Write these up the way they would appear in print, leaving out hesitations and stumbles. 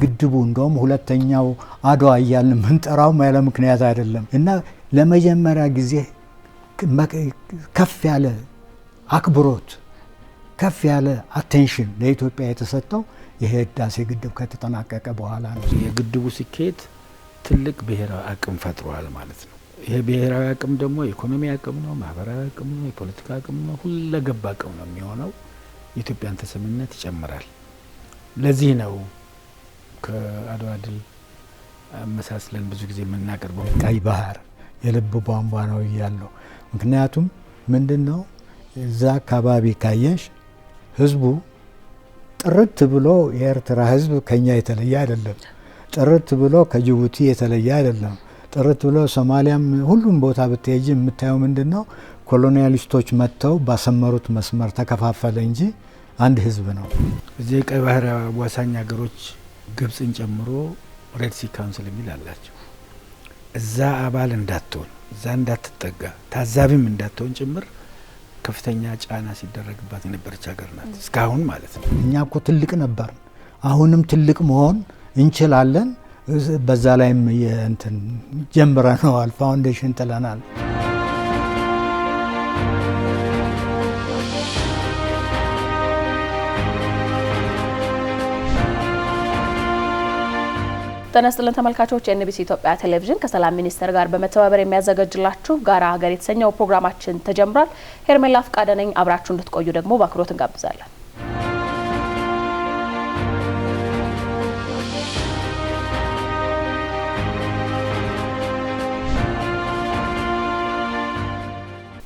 ግድቡ እንደውም ሁለተኛው አድዋ እያልን ምንጠራው ያለ ምክንያት አይደለም እና ለመጀመሪያ ጊዜ ከፍ ያለ አክብሮት ከፍ ያለ አቴንሽን ለኢትዮጵያ የተሰጠው ይሄ ህዳሴ ግድብ ከተጠናቀቀ በኋላ ነው። የግድቡ ስኬት ትልቅ ብሔራዊ አቅም ፈጥሯል ማለት ነው። ይሄ ብሔራዊ አቅም ደግሞ የኢኮኖሚ አቅም ነው፣ ማህበራዊ አቅም ነው፣ የፖለቲካ አቅም ነው፣ ሁለገብ አቅም ነው የሚሆነው። የኢትዮጵያን ተሰሚነት ይጨምራል። ለዚህ ነው ከአድዋ ድል አመሳስለን ብዙ ጊዜ የምናቀርበው ቀይ ባህር የልብ ቧንቧ ነው እያለው። ምክንያቱም ምንድነው እዛ አካባቢ ካየሽ ህዝቡ ጥርት ብሎ የኤርትራ ህዝብ ከኛ የተለየ አይደለም። ጥርት ብሎ ከጅቡቲ የተለየ አይደለም። ጥርት ብሎ ሶማሊያም ሁሉም ቦታ ብትሄጂ የምታየው ምንድነው ኮሎኒያሊስቶች መጥተው ባሰመሩት መስመር ተከፋፈለ እንጂ አንድ ህዝብ ነው። እዚህ ቀይ ባህር አዋሳኝ ሀገሮች ግብጽን ጨምሮ ሬድ ሲ ካውንስል የሚል አላቸው። እዛ አባል እንዳትሆን፣ እዛ እንዳትጠጋ፣ ታዛቢም እንዳትሆን ጭምር ከፍተኛ ጫና ሲደረግባት የነበረች ሀገር ናት እስካሁን ማለት ነው። እኛ እኮ ትልቅ ነበር፣ አሁንም ትልቅ መሆን እንችላለን። በዛ ላይም እንትን ጀምረናል፣ ፋውንዴሽን ጥለናል። ጤና ይስጥልን ተመልካቾች፣ የኤንቢሲ ኢትዮጵያ ቴሌቪዥን ከሰላም ሚኒስቴር ጋር በመተባበር የሚያዘጋጅላችሁ ጋራ ሀገር የተሰኘው ፕሮግራማችን ተጀምሯል። ሄርሜላ ፍቃደ ነኝ። አብራችሁ እንድትቆዩ ደግሞ በአክብሮት እንጋብዛለን።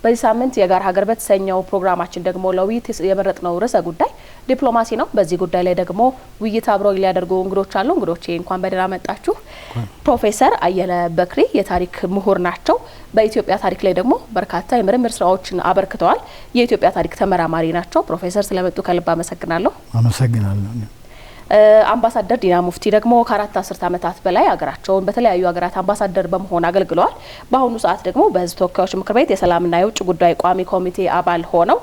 በዚህ ሳምንት የጋራ ሀገር በተሰኘው ፕሮግራማችን ደግሞ ለውይይት የመረጥነው ርዕሰ ጉዳይ ዲፕሎማሲ ነው። በዚህ ጉዳይ ላይ ደግሞ ውይይት አብረው ሊያደርጉ እንግዶች አሉ። እንግዶቼ እንኳን በደህና መጣችሁ። ፕሮፌሰር አየለ በክሪ የታሪክ ምሁር ናቸው። በኢትዮጵያ ታሪክ ላይ ደግሞ በርካታ የምርምር ስራዎችን አበርክተዋል። የኢትዮጵያ ታሪክ ተመራማሪ ናቸው። ፕሮፌሰር ስለመጡ ከልብ አመሰግናለሁ። አመሰግናለሁ። አምባሳደር ዲና ሙፍቲ ደግሞ ከ4 አስርት ዓመታት በላይ ሀገራቸውን በተለያዩ ሀገራት አምባሳደር በመሆን አገልግለዋል። በአሁኑ ሰዓት ደግሞ በሕዝብ ተወካዮች ምክር ቤት የሰላምና የውጭ ጉዳይ ቋሚ ኮሚቴ አባል ሆነው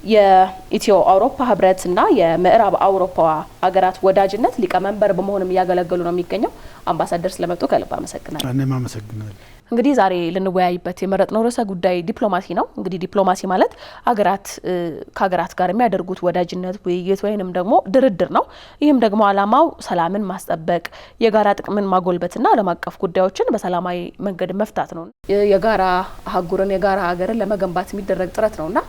የኢትዮ አውሮፓ ህብረትና የምዕራብ አውሮፓ ሀገራት ወዳጅነት ሊቀመንበር በመሆንም እያገለገሉ ነው የሚገኘው። አምባሳደር ስለመጡ ከልብ አመሰግናለሁ። እኔም አመሰግናለሁ። እንግዲህ ዛሬ ልንወያይበት የመረጥነው ርዕሰ ጉዳይ ዲፕሎማሲ ነው። እንግዲህ ዲፕሎማሲ ማለት ሀገራት ከሀገራት ጋር የሚያደርጉት ወዳጅነት፣ ውይይት ወይንም ደግሞ ድርድር ነው። ይህም ደግሞ ዓላማው ሰላምን ማስጠበቅ፣ የጋራ ጥቅምን ማጎልበትና ዓለም አቀፍ ጉዳዮችን በሰላማዊ መንገድ መፍታት ነው። የጋራ አህጉርን የጋራ ሀገርን ለመገንባት የሚደረግ ጥረት ነውና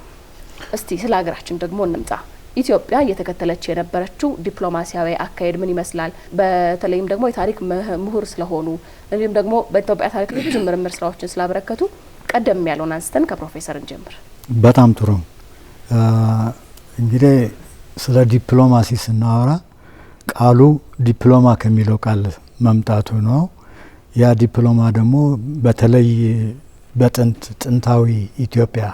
እስቲ ስለ ሀገራችን ደግሞ እንምጣ። ኢትዮጵያ እየተከተለች የነበረችው ዲፕሎማሲያዊ አካሄድ ምን ይመስላል? በተለይም ደግሞ የታሪክ ምሁር ስለሆኑ እንዲሁም ደግሞ በኢትዮጵያ ታሪክ ላይ ብዙ ምርምር ስራዎችን ስላበረከቱ ቀደም ያለውን አንስተን ከፕሮፌሰር እንጀምር። በጣም ጥሩ። እንግዲህ ስለ ዲፕሎማሲ ስናወራ ቃሉ ዲፕሎማ ከሚለው ቃል መምጣቱ ነው። ያ ዲፕሎማ ደግሞ በተለይ ጥንታዊ ኢትዮጵያ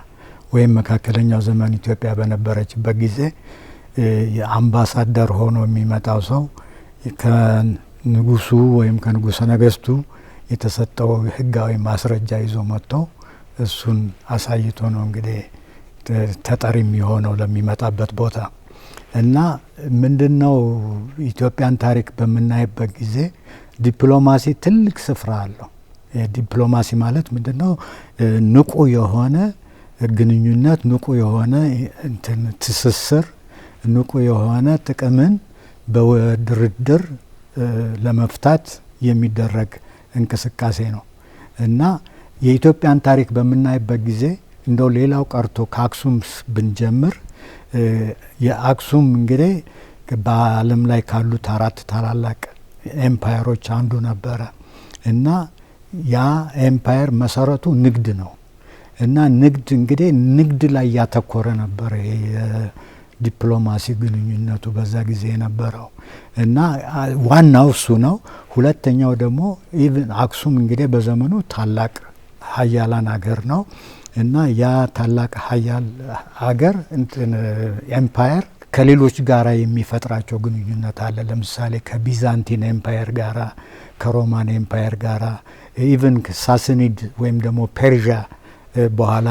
ወይም መካከለኛው ዘመን ኢትዮጵያ በነበረችበት ጊዜ የአምባሳደር ሆኖ የሚመጣው ሰው ከንጉሱ ወይም ከንጉሰ ነገስቱ የተሰጠው ህጋዊ ማስረጃ ይዞ መጥቶ እሱን አሳይቶ ነው እንግዲህ ተጠሪ የሚሆነው ለሚመጣበት ቦታ እና ምንድነው ኢትዮጵያን ታሪክ በምናይበት ጊዜ ዲፕሎማሲ ትልቅ ስፍራ አለው። ዲፕሎማሲ ማለት ምንድነው? ንቁ የሆነ ግንኙነት፣ ንቁ የሆነ ትስስር፣ ንቁ የሆነ ጥቅምን በድርድር ለመፍታት የሚደረግ እንቅስቃሴ ነው እና የኢትዮጵያን ታሪክ በምናይበት ጊዜ እንደው ሌላው ቀርቶ ከአክሱም ብንጀምር የአክሱም እንግዲህ በዓለም ላይ ካሉት 4 ታላላቅ ኤምፓየሮች አንዱ ነበረ እና ያ ኤምፓየር መሰረቱ ንግድ ነው እና ንግድ እንግዲህ ንግድ ላይ ያተኮረ ነበር የዲፕሎማሲ ግንኙነቱ በዛ ጊዜ የነበረው እና ዋናው እሱ ነው። ሁለተኛው ደግሞ ኢቭን አክሱም እንግዲህ በዘመኑ ታላቅ ሀያላን ሀገር ነው እና ያ ታላቅ ሀያል ሀገር ኤምፓየር ከሌሎች ጋራ የሚፈጥራቸው ግንኙነት አለ። ለምሳሌ ከቢዛንቲን ኤምፓየር ጋራ፣ ከሮማን ኤምፓየር ጋራ ኢቭን ሳስኒድ ወይም ደግሞ ፔርዣ በኋላ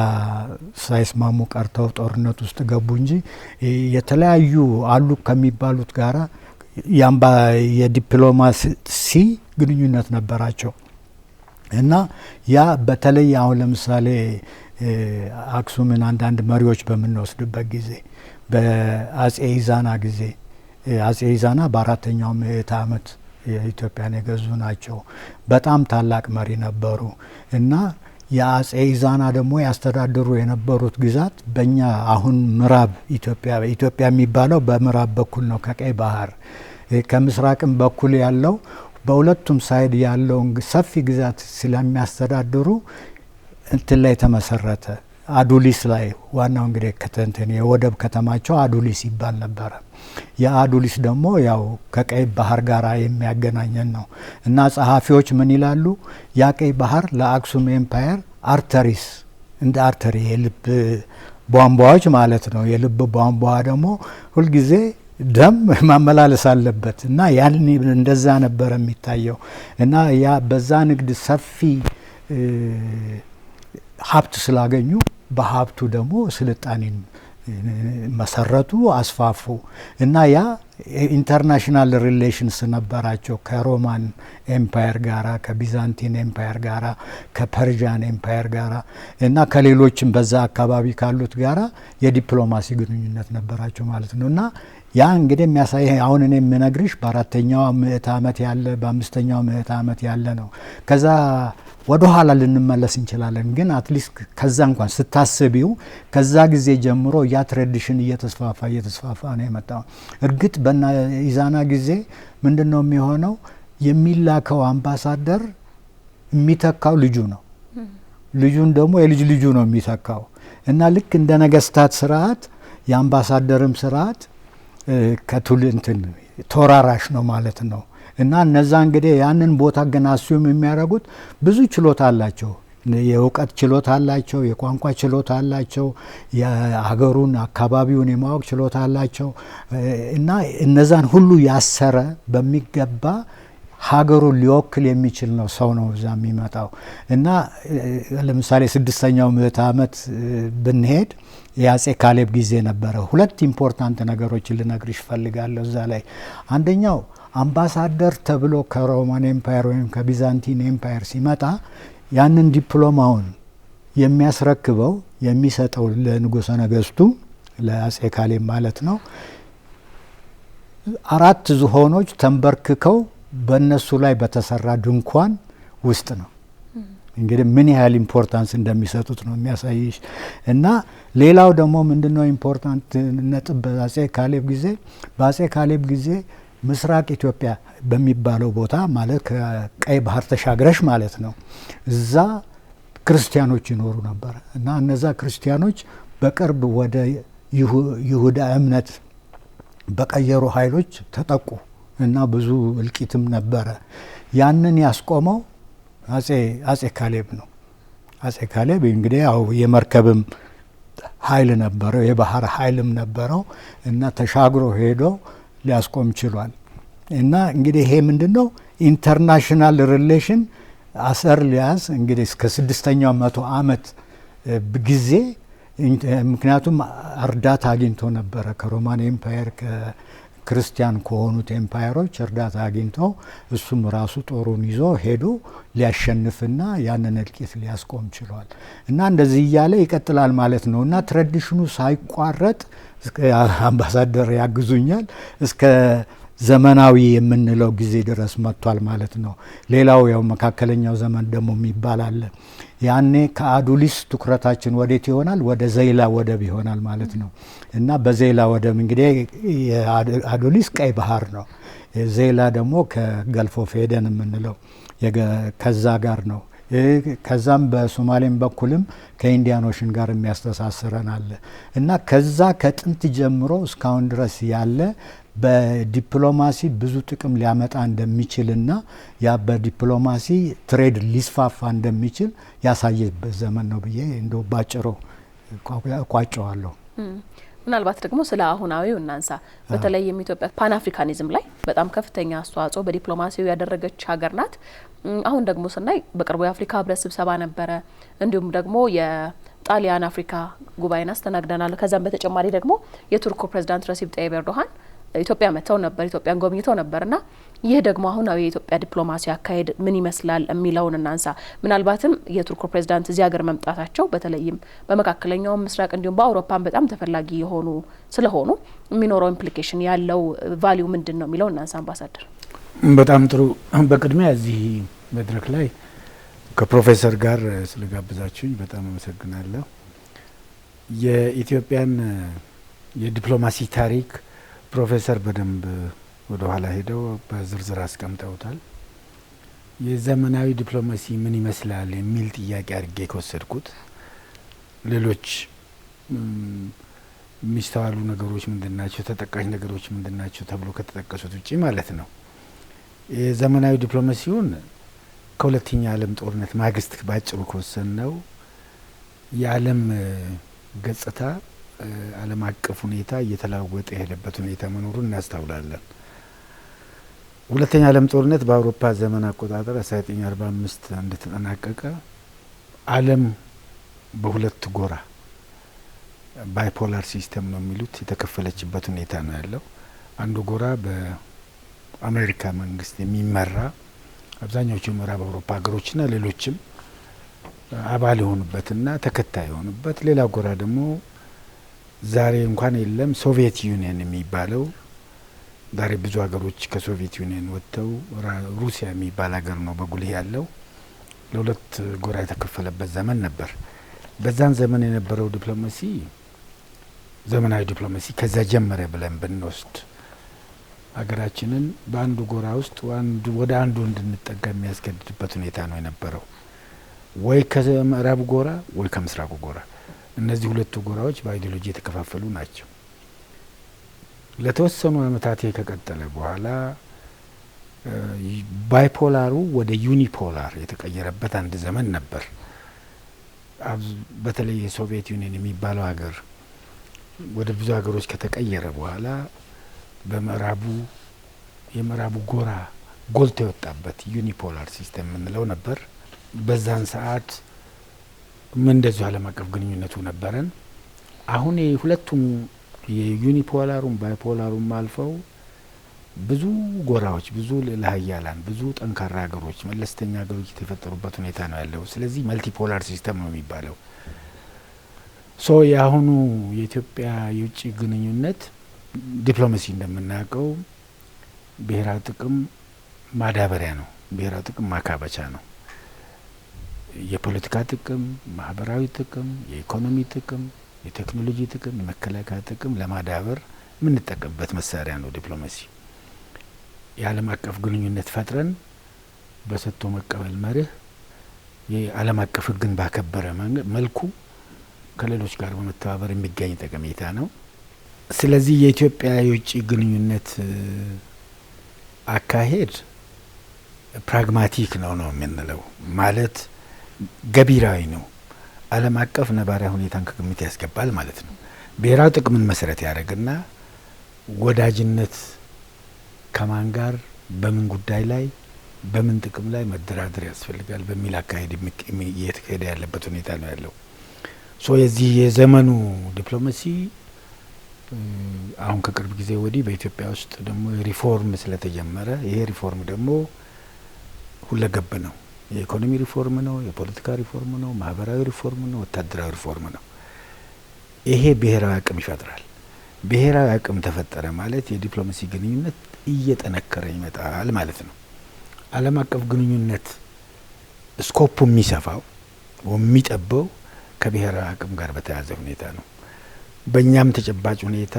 ሳይስማሙ ቀርተው ጦርነት ውስጥ ገቡ እንጂ የተለያዩ አሉ ከሚባሉት ጋራ የዲፕሎማሲ ግንኙነት ነበራቸው እና ያ በተለይ አሁን ለምሳሌ አክሱምን አንዳንድ መሪዎች በምንወስድበት ጊዜ በአጼ ኢዛና ጊዜ አጼ ኢዛና በ4ኛው ምዕተ ዓመት የኢትዮጵያን የገዙ ናቸው። በጣም ታላቅ መሪ ነበሩ እና የአጼ ኢዛና ደግሞ ያስተዳድሩ የነበሩት ግዛት በእኛ አሁን ምዕራብ ኢትዮጵያ የሚባለው በምዕራብ በኩል ነው ከቀይ ባህር፣ ከምስራቅም በኩል ያለው በሁለቱም ሳይድ ያለውን ሰፊ ግዛት ስለሚያስተዳድሩ እንትን ላይ ተመሰረተ። አዱሊስ ላይ ዋናው እንግዲህ ከተንተን የወደብ ከተማቸው አዱሊስ ይባል ነበረ። የአዱሊስ ደግሞ ያው ከቀይ ባህር ጋር የሚያገናኘን ነው እና ጸሐፊዎች ምን ይላሉ? ያ ቀይ ባህር ለአክሱም ኤምፓየር አርተሪስ እንደ አርተሪ የልብ ቧንቧዎች ማለት ነው። የልብ ቧንቧ ደግሞ ሁልጊዜ ደም ማመላለስ አለበት እና ያን እንደዛ ነበር የሚታየው እና ያ በዛ ንግድ ሰፊ ሀብት ስላገኙ በሀብቱ ደግሞ ስልጣኔን መሰረቱ፣ አስፋፉ እና ያ ኢንተርናሽናል ሪሌሽንስ ነበራቸው ከሮማን ኤምፓየር ጋራ፣ ከቢዛንቲን ኤምፓየር ጋራ፣ ከፐርዣን ኤምፓየር ጋራ እና ከሌሎችም በዛ አካባቢ ካሉት ጋራ የዲፕሎማሲ ግንኙነት ነበራቸው ማለት ነው እና ያ እንግዲህ የሚያሳይ አሁን እኔ የምነግርሽ በ4ኛው ምዕተ ዓመት ያለ በ5ኛው ምዕተ ዓመት ያለ ነው። ከዛ ወደ ኋላ ልንመለስ እንችላለን፣ ግን አትሊስት ከዛ እንኳን ስታስቢው ከዛ ጊዜ ጀምሮ ያ ትራዲሽን እየተስፋፋ ነው የመጣው። እርግጥ በና ኢዛና ጊዜ ምንድነው የሚሆነው? የሚላከው አምባሳደር የሚተካው ልጁ ነው። ልጁን ደግሞ የልጅ ልጁ ነው የሚተካው እና ልክ እንደ ነገስታት ስርዓት የአምባሳደርም ስርዓት ከቱልንትን ተወራራሽ ነው ማለት ነው እና እነዛ እንግዲህ ያንን ቦታ ግን አስዩም የሚያደርጉት ብዙ ችሎታ አላቸው። የእውቀት ችሎታ አላቸው፣ የቋንቋ ችሎታ አላቸው፣ የሀገሩን አካባቢውን የማወቅ ችሎታ አላቸው እና እነዛን ሁሉ ያሰረ በሚገባ ሀገሩን ሊወክል የሚችል ነው ሰው ነው እዛ የሚመጣው እና ለምሳሌ 6ኛው ምዕተ ዓመት ብንሄድ የአጼ ካሌብ ጊዜ ነበረ። 2 ኢምፖርታንት ነገሮችን ልነግርሽ እፈልጋለሁ እዛ ላይ። አንደኛው አምባሳደር ተብሎ ከሮማን ኤምፓየር ወይም ከቢዛንቲን ኤምፓየር ሲመጣ ያንን ዲፕሎማውን የሚያስረክበው የሚሰጠው ለንጉሠ ነገሥቱ ለአጼ ካሌብ ማለት ነው 4 ዝሆኖች ተንበርክከው በእነሱ ላይ በተሰራ ድንኳን ውስጥ ነው። እንግዲህ ምን ያህል ኢምፖርታንስ እንደሚሰጡት ነው የሚያሳይሽ። እና ሌላው ደግሞ ምንድነው ኢምፖርታንት ነጥብ በአጼ ካሌብ ጊዜ ምስራቅ ኢትዮጵያ በሚባለው ቦታ ማለት ከቀይ ባህር ተሻግረሽ ማለት ነው እዛ ክርስቲያኖች ይኖሩ ነበር እና እነዛ ክርስቲያኖች በቅርብ ወደ ይሁዳ እምነት በቀየሩ ኃይሎች ተጠቁ እና ብዙ እልቂትም ነበረ። ያንን ያስቆመው አጼ ካሌብ ነው። አጼ ካሌብ እንግዲህ ያው የመርከብም ኃይል ነበረው፣ የባህር ኃይልም ነበረው እና ተሻግሮ ሄዶ ሊያስቆም ችሏል። እና እንግዲህ ይሄ ምንድነው ኢንተርናሽናል ሪሌሽን አሰር ሊያዝ እንግዲህ እስከ 6ኛው መቶ ዓመት ጊዜ ምክንያቱም እርዳታ አግኝቶ ነበረ ከሮማን ኤምፓየር ክርስቲያን ከሆኑት ኤምፓየሮች እርዳታ አግኝቶ እሱም ራሱ ጦሩን ይዞ ሄዶ ሊያሸንፍና ያንን እልቂት ሊያስቆም ችሏል። እና እንደዚህ እያለ ይቀጥላል ማለት ነው እና ትራዲሽኑ ሳይቋረጥ አምባሳደር ያግዙኛል እስከ ዘመናዊ የምንለው ጊዜ ድረስ መጥቷል ማለት ነው። ሌላው ያው መካከለኛው ዘመን ደግሞ የሚባል አለ። ያኔ ከአዱሊስ ትኩረታችን ወዴት ይሆናል? ወደ ዘይላ ወደብ ይሆናል ማለት ነው እና በዘይላ ወደብ እንግዲህ የአዱሊስ ቀይ ባህር ነው። ዘይላ ደግሞ ከገልፍ ኦፍ ኤደን የምንለው ከዛ ጋር ነው። ከዛም በሶማሌም በኩልም ከኢንዲያን ኦሽን ጋር የሚያስተሳስረን አለ እና ከዛ ከጥንት ጀምሮ እስካሁን ድረስ ያለ በዲፕሎማሲ ብዙ ጥቅም ሊያመጣ እንደሚችልና ያ በዲፕሎማሲ ትሬድ ሊስፋፋ እንደሚችል ያሳየበት ዘመን ነው ብዬ እንደው ባጭሩ ቋጨዋለሁ። ምናልባት ደግሞ ስለ አሁናዊው እናንሳ። በተለይም ኢትዮጵያ ፓን አፍሪካኒዝም ላይ በጣም ከፍተኛ አስተዋጽኦ በዲፕሎማሲው ያደረገች ሀገር ናት። አሁን ደግሞ ስናይ በቅርቡ የአፍሪካ ህብረት ስብሰባ ነበረ፣ እንዲሁም ደግሞ የጣሊያን አፍሪካ ጉባኤን አስተናግደናል። ከዛም በተጨማሪ ደግሞ የቱርኩ ፕሬዝዳንት ረሲብ ጣይብ ኤርዶሃን ኢትዮጵያ መጥተው ነበር፣ ኢትዮጵያን ጎብኝተው ነበርና ይህ ደግሞ አሁናዊ የኢትዮጵያ ዲፕሎማሲ አካሄድ ምን ይመስላል የሚለውን እናንሳ። ምናልባትም የቱርኩ ፕሬዝዳንት እዚህ ሀገር መምጣታቸው በተለይም በመካከለኛው ምስራቅ እንዲሁም በአውሮፓን በጣም ተፈላጊ የሆኑ ስለሆኑ የሚኖረው ኢምፕሊኬሽን ያለው ቫልዩ ምንድን ነው የሚለው እናንሳ። አምባሳደር በጣም ጥሩ። በቅድሚያ እዚህ መድረክ ላይ ከፕሮፌሰር ጋር ስለጋብዛችሁኝ በጣም አመሰግናለሁ። የኢትዮጵያን የዲፕሎማሲ ታሪክ ፕሮፌሰር በደንብ ወደ ኋላ ሄደው በዝርዝር አስቀምጠውታል። የዘመናዊ ዲፕሎማሲ ምን ይመስላል የሚል ጥያቄ አድርጌ ከወሰድኩት ሌሎች የሚስተዋሉ ነገሮች ምንድናቸው፣ ተጠቃሽ ነገሮች ምንድናቸው ተብሎ ከተጠቀሱት ውጪ ማለት ነው። የዘመናዊ ዲፕሎማሲውን ከሁለተኛ ዓለም ጦርነት ማግስት ባጭሩ ከወሰን ነው የዓለም ገጽታ ዓለም አቀፍ ሁኔታ እየተለዋወጠ የሄደበት ሁኔታ መኖሩን እናስተውላለን። ሁለተኛ ዓለም ጦርነት በአውሮፓ ዘመን አቆጣጠር 1945 እንደተጠናቀቀ ዓለም በሁለት ጎራ ባይፖላር ሲስተም ነው የሚሉት የተከፈለችበት ሁኔታ ነው ያለው። አንዱ ጎራ በአሜሪካ መንግስት የሚመራ አብዛኛዎቹ ምዕራብ አውሮፓ ሀገሮችና ሌሎችም አባል የሆኑበትና ተከታይ የሆኑበት፣ ሌላ ጎራ ደግሞ ዛሬ እንኳን የለም ሶቪየት ዩኒየን የሚባለው ዛሬ ብዙ ሀገሮች ከሶቪየት ዩኒየን ወጥተው ሩሲያ የሚባል ሀገር ነው በጉልህ ያለው። ለሁለት ጎራ የተከፈለበት ዘመን ነበር። በዛን ዘመን የነበረው ዲፕሎማሲ ዘመናዊ ዲፕሎማሲ ከዛ ጀመረ ብለን ብንወስድ ሀገራችንን በአንዱ ጎራ ውስጥ ወደ አንዱ እንድንጠጋ የሚያስገድድበት ሁኔታ ነው የነበረው። ወይ ከምዕራቡ ጎራ ወይ ከምስራቁ ጎራ። እነዚህ ሁለቱ ጎራዎች በአይዲዮሎጂ የተከፋፈሉ ናቸው። ለተወሰኑ አመታት ከቀጠለ በኋላ ባይፖላሩ ወደ ዩኒፖላር የተቀየረበት አንድ ዘመን ነበር። በተለይ የሶቪየት ዩኒየን የሚባለው ሀገር ወደ ብዙ ሀገሮች ከተቀየረ በኋላ በምዕራቡ የምዕራቡ ጎራ ጎልቶ የወጣበት ዩኒፖላር ሲስተም የምንለው ነበር። በዛን ሰዓት ምን እንደዚሁ ዓለም አቀፍ ግንኙነቱ ነበረን። አሁን የሁለቱም የዩኒፖላሩም ባይፖላሩም አልፈው ብዙ ጎራዎች፣ ብዙ ለሀያላን፣ ብዙ ጠንካራ ሀገሮች፣ መለስተኛ ሀገሮች የተፈጠሩበት ሁኔታ ነው ያለው። ስለዚህ መልቲፖላር ሲስተም ነው የሚባለው። የአሁኑ የኢትዮጵያ የውጭ ግንኙነት ዲፕሎማሲ እንደምናውቀው ብሔራዊ ጥቅም ማዳበሪያ ነው፣ ብሔራዊ ጥቅም ማካበቻ ነው። የፖለቲካ ጥቅም፣ ማህበራዊ ጥቅም፣ የኢኮኖሚ ጥቅም፣ የቴክኖሎጂ ጥቅም፣ የመከላከያ ጥቅም ለማዳበር የምንጠቀምበት መሳሪያ ነው ዲፕሎማሲ። የዓለም አቀፍ ግንኙነት ፈጥረን በሰጥቶ መቀበል መርህ የዓለም አቀፍ ሕግን ባከበረ መልኩ ከሌሎች ጋር በመተባበር የሚገኝ ጠቀሜታ ነው። ስለዚህ የኢትዮጵያ የውጭ ግንኙነት አካሄድ ፕራግማቲክ ነው የምንለው ማለት ገቢራዊ ነው። ዓለም አቀፍ ነባራዊ ሁኔታን ከግምት ያስገባል ማለት ነው። ብሔራዊ ጥቅምን መሰረት ያደርግና ወዳጅነት ከማን ጋር በምን ጉዳይ ላይ በምን ጥቅም ላይ መደራደር ያስፈልጋል በሚል አካሄድ እየተካሄደ ያለበት ሁኔታ ነው ያለው። የዚህ የዘመኑ ዲፕሎማሲ አሁን ከቅርብ ጊዜ ወዲህ በኢትዮጵያ ውስጥ ደግሞ ሪፎርም ስለተጀመረ ይሄ ሪፎርም ደግሞ ሁለገብ ነው። የኢኮኖሚ ሪፎርም ነው፣ የፖለቲካ ሪፎርም ነው፣ ማህበራዊ ሪፎርም ነው፣ ወታደራዊ ሪፎርም ነው። ይሄ ብሔራዊ አቅም ይፈጥራል። ብሔራዊ አቅም ተፈጠረ ማለት የዲፕሎማሲ ግንኙነት እየጠነከረ ይመጣል ማለት ነው። ዓለም አቀፍ ግንኙነት ስኮፑ የሚሰፋው የሚጠበው ከብሔራዊ አቅም ጋር በተያያዘ ሁኔታ ነው። በእኛም ተጨባጭ ሁኔታ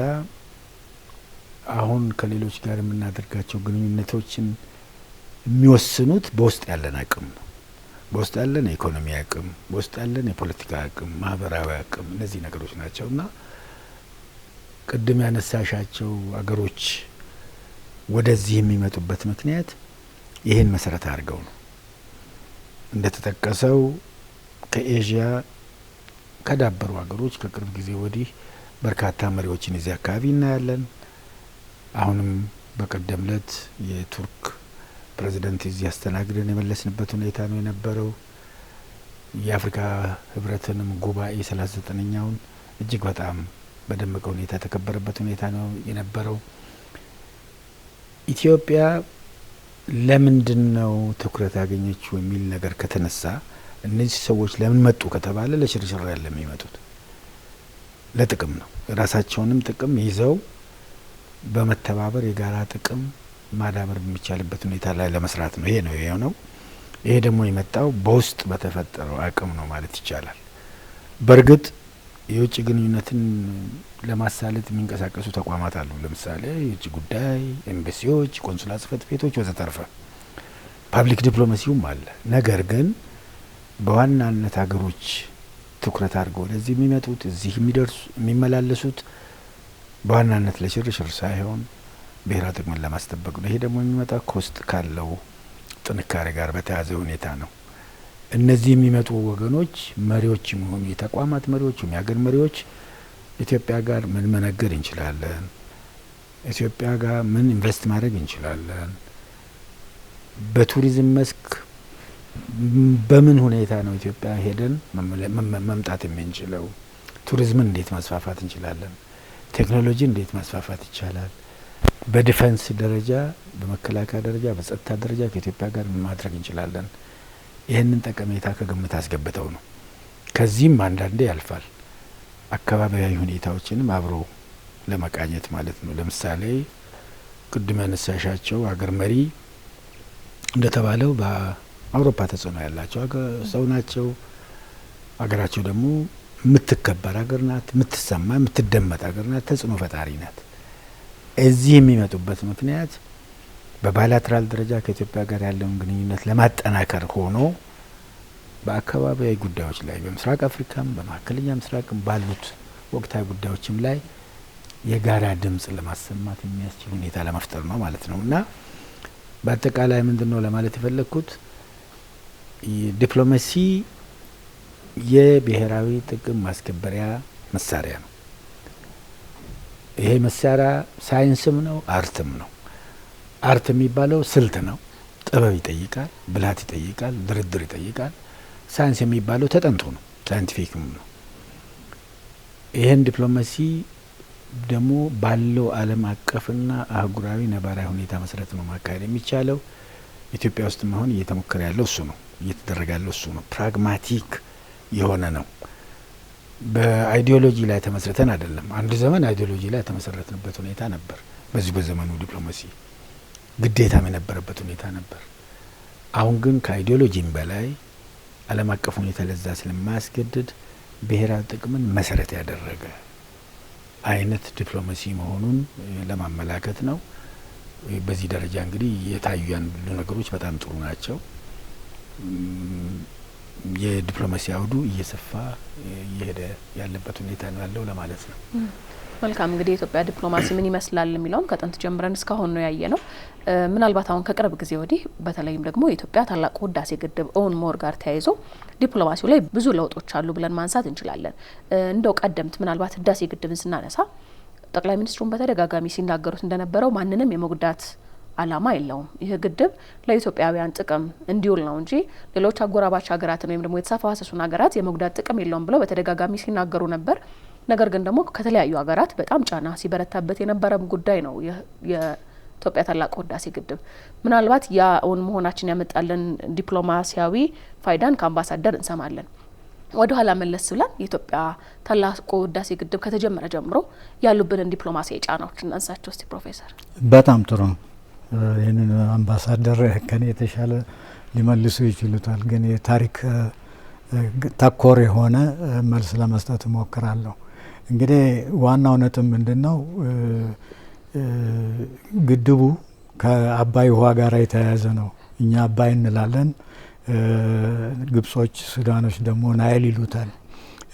አሁን ከሌሎች ጋር የምናደርጋቸው ግንኙነቶችን የሚወስኑት በውስጥ ያለን አቅም ነው። በውስጥ ያለን የኢኮኖሚ አቅም፣ በውስጥ ያለን የፖለቲካ አቅም፣ ማህበራዊ አቅም፣ እነዚህ ነገሮች ናቸውና ቅድም ያነሳሻቸው አገሮች ወደዚህ የሚመጡበት ምክንያት ይህን መሰረት አድርገው ነው። እንደተጠቀሰው ከኤዥያ ከዳበሩ ሀገሮች ከቅርብ ጊዜ ወዲህ በርካታ መሪዎችን እዚህ አካባቢ እናያለን። አሁንም በቀደም ለት የቱርክ ፕሬዚደንት እዚህ አስተናግደን የመለስንበት ሁኔታ ነው የነበረው። የአፍሪካ ህብረትንም ጉባኤ 39ኛውን እጅግ በጣም በደመቀ ሁኔታ የተከበረበት ሁኔታ ነው የነበረው። ኢትዮጵያ ለምንድን ነው ትኩረት ያገኘችው የሚል ነገር ከተነሳ እነዚህ ሰዎች ለምን መጡ ከተባለ ለሽርሽር ያለ የሚመጡት ለጥቅም ነው። ራሳቸውንም ጥቅም ይዘው በመተባበር የጋራ ጥቅም ማዳበር የሚቻልበት ሁኔታ ላይ ለመስራት ነው። ይሄ ነው የሆነው። ይሄ ደግሞ የመጣው በውስጥ በተፈጠረው አቅም ነው ማለት ይቻላል። በእርግጥ የውጭ ግንኙነትን ለማሳለጥ የሚንቀሳቀሱ ተቋማት አሉ። ለምሳሌ የውጭ ጉዳይ ኤምባሲዎች፣ ቆንስላ ጽህፈት ቤቶች ወዘተርፈ ፓብሊክ ዲፕሎማሲውም አለ። ነገር ግን በዋናነት ሀገሮች ትኩረት አድርገው ወደዚህ የሚመጡት እዚህ የሚመላለሱት በዋናነት ለሽርሽር ሳይሆን ብሔራዊ ጥቅምን ለማስጠበቅ ነው። ይሄ ደግሞ የሚመጣ ኮስት ካለው ጥንካሬ ጋር በተያያዘ ሁኔታ ነው። እነዚህ የሚመጡ ወገኖች መሪዎች የሚሆኑ የተቋማት መሪዎች የሀገር መሪዎች ኢትዮጵያ ጋር ምን መነገድ እንችላለን፣ ኢትዮጵያ ጋር ምን ኢንቨስት ማድረግ እንችላለን፣ በቱሪዝም መስክ በምን ሁኔታ ነው ኢትዮጵያ ሄደን መምጣት የምንችለው፣ ቱሪዝምን እንዴት ማስፋፋት እንችላለን፣ ቴክኖሎጂ እንዴት ማስፋፋት ይቻላል፣ በዲፌንስ ደረጃ በመከላከያ ደረጃ በጸጥታ ደረጃ ከኢትዮጵያ ጋር ምን ማድረግ እንችላለን። ይህንን ጠቀሜታ ከግምት አስገብተው ነው። ከዚህም አንዳንዴ ያልፋል አካባቢያዊ ሁኔታዎችንም አብሮ ለመቃኘት ማለት ነው። ለምሳሌ ቅድም ያነሳሻቸው አገር መሪ እንደተባለው በአውሮፓ ተጽዕኖ ያላቸው ሰው ናቸው። አገራቸው ደግሞ የምትከበር አገር ናት፣ የምትሰማ የምትደመጥ አገር ናት፣ ተጽዕኖ ፈጣሪ ናት። እዚህ የሚመጡበት ምክንያት በባይላተራል ደረጃ ከኢትዮጵያ ጋር ያለውን ግንኙነት ለማጠናከር ሆኖ በአካባቢያዊ ጉዳዮች ላይ በምስራቅ አፍሪካም በመካከለኛ ምስራቅም ባሉት ወቅታዊ ጉዳዮችም ላይ የጋራ ድምጽ ለማሰማት የሚያስችል ሁኔታ ለመፍጠር ነው ማለት ነው። እና በአጠቃላይ ምንድነው ለማለት የፈለኩት ዲፕሎማሲ የብሔራዊ ጥቅም ማስከበሪያ መሳሪያ ነው። ይሄ መሳሪያ ሳይንስም ነው አርትም ነው። አርት የሚባለው ስልት ነው፣ ጥበብ ይጠይቃል፣ ብልሃት ይጠይቃል፣ ድርድር ይጠይቃል። ሳይንስ የሚባለው ተጠንቶ ነው፣ ሳይንቲፊክም ነው። ይህን ዲፕሎማሲ ደግሞ ባለው ዓለም አቀፍና አህጉራዊ ነባራዊ ሁኔታ መሰረት ነው ማካሄድ የሚቻለው። ኢትዮጵያ ውስጥ አሁን እየተሞከረ ያለው እሱ ነው፣ እየተደረገ ያለው እሱ ነው። ፕራግማቲክ የሆነ ነው። በአይዲዮሎጂ ላይ ተመስርተን አይደለም። አንድ ዘመን አይዲዮሎጂ ላይ የተመሰረትንበት ሁኔታ ነበር። በዚህ በዘመኑ ዲፕሎማሲ ግዴታም የነበረበት ሁኔታ ነበር። አሁን ግን ከአይዲዮሎጂም በላይ ዓለም አቀፍ ሁኔታ ለዛ ስለማያስገድድ ብሔራዊ ጥቅምን መሰረት ያደረገ አይነት ዲፕሎማሲ መሆኑን ለማመላከት ነው። በዚህ ደረጃ እንግዲህ የታዩ ያሉ ነገሮች በጣም ጥሩ ናቸው። የዲፕሎማሲ አውዱ እየሰፋ እየሄደ ያለበት ሁኔታ ነው ያለው ለማለት ነው። መልካም እንግዲህ የኢትዮጵያ ዲፕሎማሲ ምን ይመስላል የሚለውን ከጥንት ጀምረን እስካሁን ነው ያየ ነው። ምናልባት አሁን ከቅርብ ጊዜ ወዲህ በተለይም ደግሞ የኢትዮጵያ ታላቁ ህዳሴ ግድብ እውን መሆን ጋር ተያይዞ ዲፕሎማሲው ላይ ብዙ ለውጦች አሉ ብለን ማንሳት እንችላለን። እንደው ቀደምት ምናልባት ህዳሴ ግድብን ስናነሳ ጠቅላይ ሚኒስትሩን በተደጋጋሚ ሲናገሩት እንደነበረው ማንንም የመጉዳት አላማ የለውም። ይህ ግድብ ለኢትዮጵያውያን ጥቅም እንዲውል ነው እንጂ ሌሎች አጎራባች ሀገራትን ወይም ደግሞ የተፋሰሱን ሀገራት የመጉዳት ጥቅም የለውም ብለው በተደጋጋሚ ሲናገሩ ነበር። ነገር ግን ደግሞ ከተለያዩ ሀገራት በጣም ጫና ሲበረታበት የነበረም ጉዳይ ነው የኢትዮጵያ ታላቁ ህዳሴ ግድብ። ምናልባት ያ እውን መሆናችን ያመጣልን ዲፕሎማሲያዊ ፋይዳን ከአምባሳደር እንሰማለን። ወደ ኋላ መለስ ብለን የኢትዮጵያ ታላቁ ህዳሴ ግድብ ከተጀመረ ጀምሮ ያሉብንን ዲፕሎማሲያዊ ጫናዎች እናንሳቸው እስቲ ፕሮፌሰር። በጣም ጥሩ። ይህንን አምባሳደር ከኔ የተሻለ ሊመልሱ ይችሉታል። ግን የታሪክ ተኮር የሆነ መልስ ለመስጠት እሞክራለሁ። እንግዲህ ዋናው ነጥብ ምንድነው? ግድቡ ከአባይ ውሃ ጋር የተያያዘ ነው። እኛ አባይ እንላለን፣ ግብጾች፣ ሱዳኖች ደግሞ ናይል ይሉታል።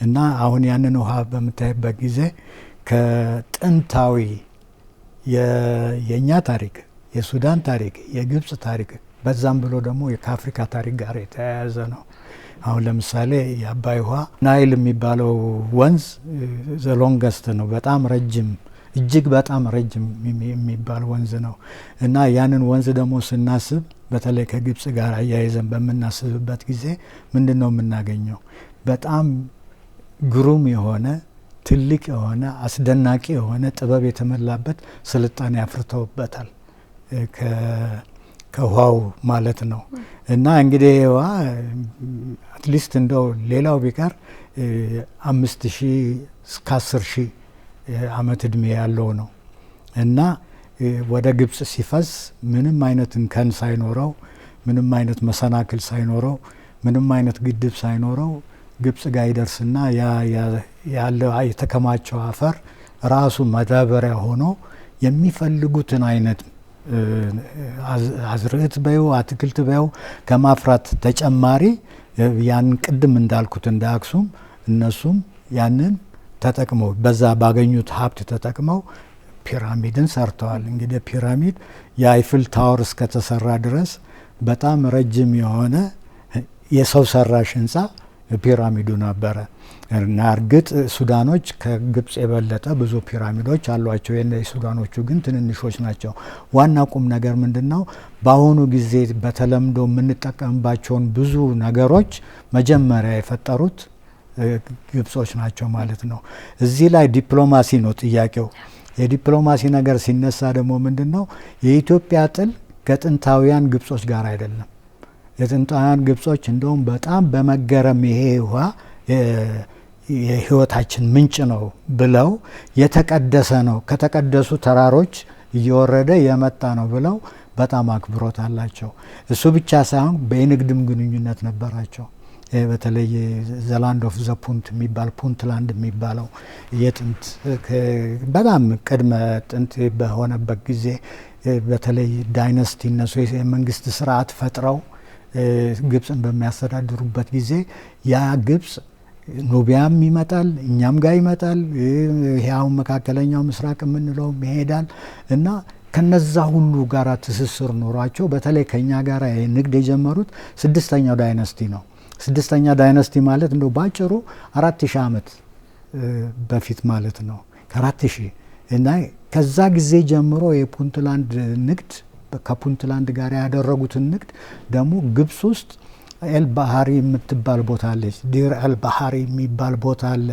እና አሁን ያንን ውሃ በምታይበት ጊዜ ከጥንታዊ የእኛ ታሪክ፣ የሱዳን ታሪክ፣ የግብጽ ታሪክ በዛም ብሎ ደግሞ ከአፍሪካ ታሪክ ጋር የተያያዘ ነው። አሁን ለምሳሌ የአባይ ውሃ ናይል የሚባለው ወንዝ ዘሎንገስት ነው። በጣም ረጅም፣ እጅግ በጣም ረጅም የሚባል ወንዝ ነው እና ያንን ወንዝ ደግሞ ስናስብ በተለይ ከግብጽ ጋር አያይዘን በምናስብበት ጊዜ ምንድን ነው የምናገኘው? በጣም ግሩም የሆነ ትልቅ የሆነ አስደናቂ የሆነ ጥበብ የተሞላበት ስልጣኔ አፍርተውበታል። ከውሃው ማለት ነው። እና እንግዲህ ውሃ አትሊስት እንደው ሌላው ቢቀር 5000 እስከ 10000 ዓመት እድሜ ያለው ነው እና ወደ ግብጽ ሲፈስ ምንም አይነት እንከን ሳይኖረው፣ ምንም አይነት መሰናክል ሳይኖረው፣ ምንም አይነት ግድብ ሳይኖረው ግብጽ ጋር ይደርስና ያለው የተከማቸው አፈር ራሱ ማዳበሪያ ሆኖ የሚፈልጉትን አይነት አዝርዕት በዩ አትክልት በዩ ከማፍራት ተጨማሪ ያን ቅድም እንዳልኩት እንደ አክሱም እነሱም ያንን ተጠቅመው በዛ ባገኙት ሀብት ተጠቅመው ፒራሚድን ሰርተዋል። እንግዲህ ፒራሚድ የአይፍል ታወር እስከተሰራ ድረስ በጣም ረጅም የሆነ የሰው ሰራሽ ህንፃ ፒራሚዱ ነበረ እና እርግጥ ሱዳኖች ከግብጽ የበለጠ ብዙ ፒራሚዶች አሏቸው። የሱዳኖቹ ግን ትንንሾች ናቸው። ዋና ቁም ነገር ምንድነው? በአሁኑ ጊዜ በተለምዶ የምንጠቀምባቸውን ብዙ ነገሮች መጀመሪያ የፈጠሩት ግብጾች ናቸው ማለት ነው። እዚህ ላይ ዲፕሎማሲ ነው ጥያቄው። የዲፕሎማሲ ነገር ሲነሳ ደግሞ ምንድነው? የኢትዮጵያ ጥል ከጥንታውያን ግብጾች ጋር አይደለም። የጥንታውያን ግብጾች እንደውም በጣም በመገረም ይሄ ውሃ የህይወታችን ምንጭ ነው ብለው የተቀደሰ ነው፣ ከተቀደሱ ተራሮች እየወረደ የመጣ ነው ብለው በጣም አክብሮት አላቸው። እሱ ብቻ ሳይሆን በንግድም ግንኙነት ነበራቸው። በተለይ ዘላንድ ኦፍ ዘ ፑንት የሚባል ፑንትላንድ የሚባለው የጥንት በጣም ቅድመ ጥንት በሆነበት ጊዜ በተለይ ዳይነስቲ እነሱ የመንግስት ስርዓት ፈጥረው ግብጽን በሚያስተዳድሩበት ጊዜ ያ ግብጽ ኑቢያም ይመጣል፣ እኛም ጋር ይመጣል፣ ይሄው መካከለኛው ምስራቅ የምንለው ይሄዳል እና ከነዛ ሁሉ ጋራ ትስስር ኖሯቸው በተለይ ከኛ ጋራ ንግድ የጀመሩት 6ኛው ዳይነስቲ ነው። 6ኛ ዳይነስቲ ማለት እንደው ባጭሩ 4000 ዓመት በፊት ማለት ነው። ከ4000 እና ከዛ ጊዜ ጀምሮ የፑንትላንድ ንግድ ከፑንትላንድ ጋር ያደረጉትን ንግድ ደግሞ ግብጽ ውስጥ ኤል ባህሪ የምትባል ቦታ አለች። ዲር ኤል ባህሪ የሚባል ቦታ አለ።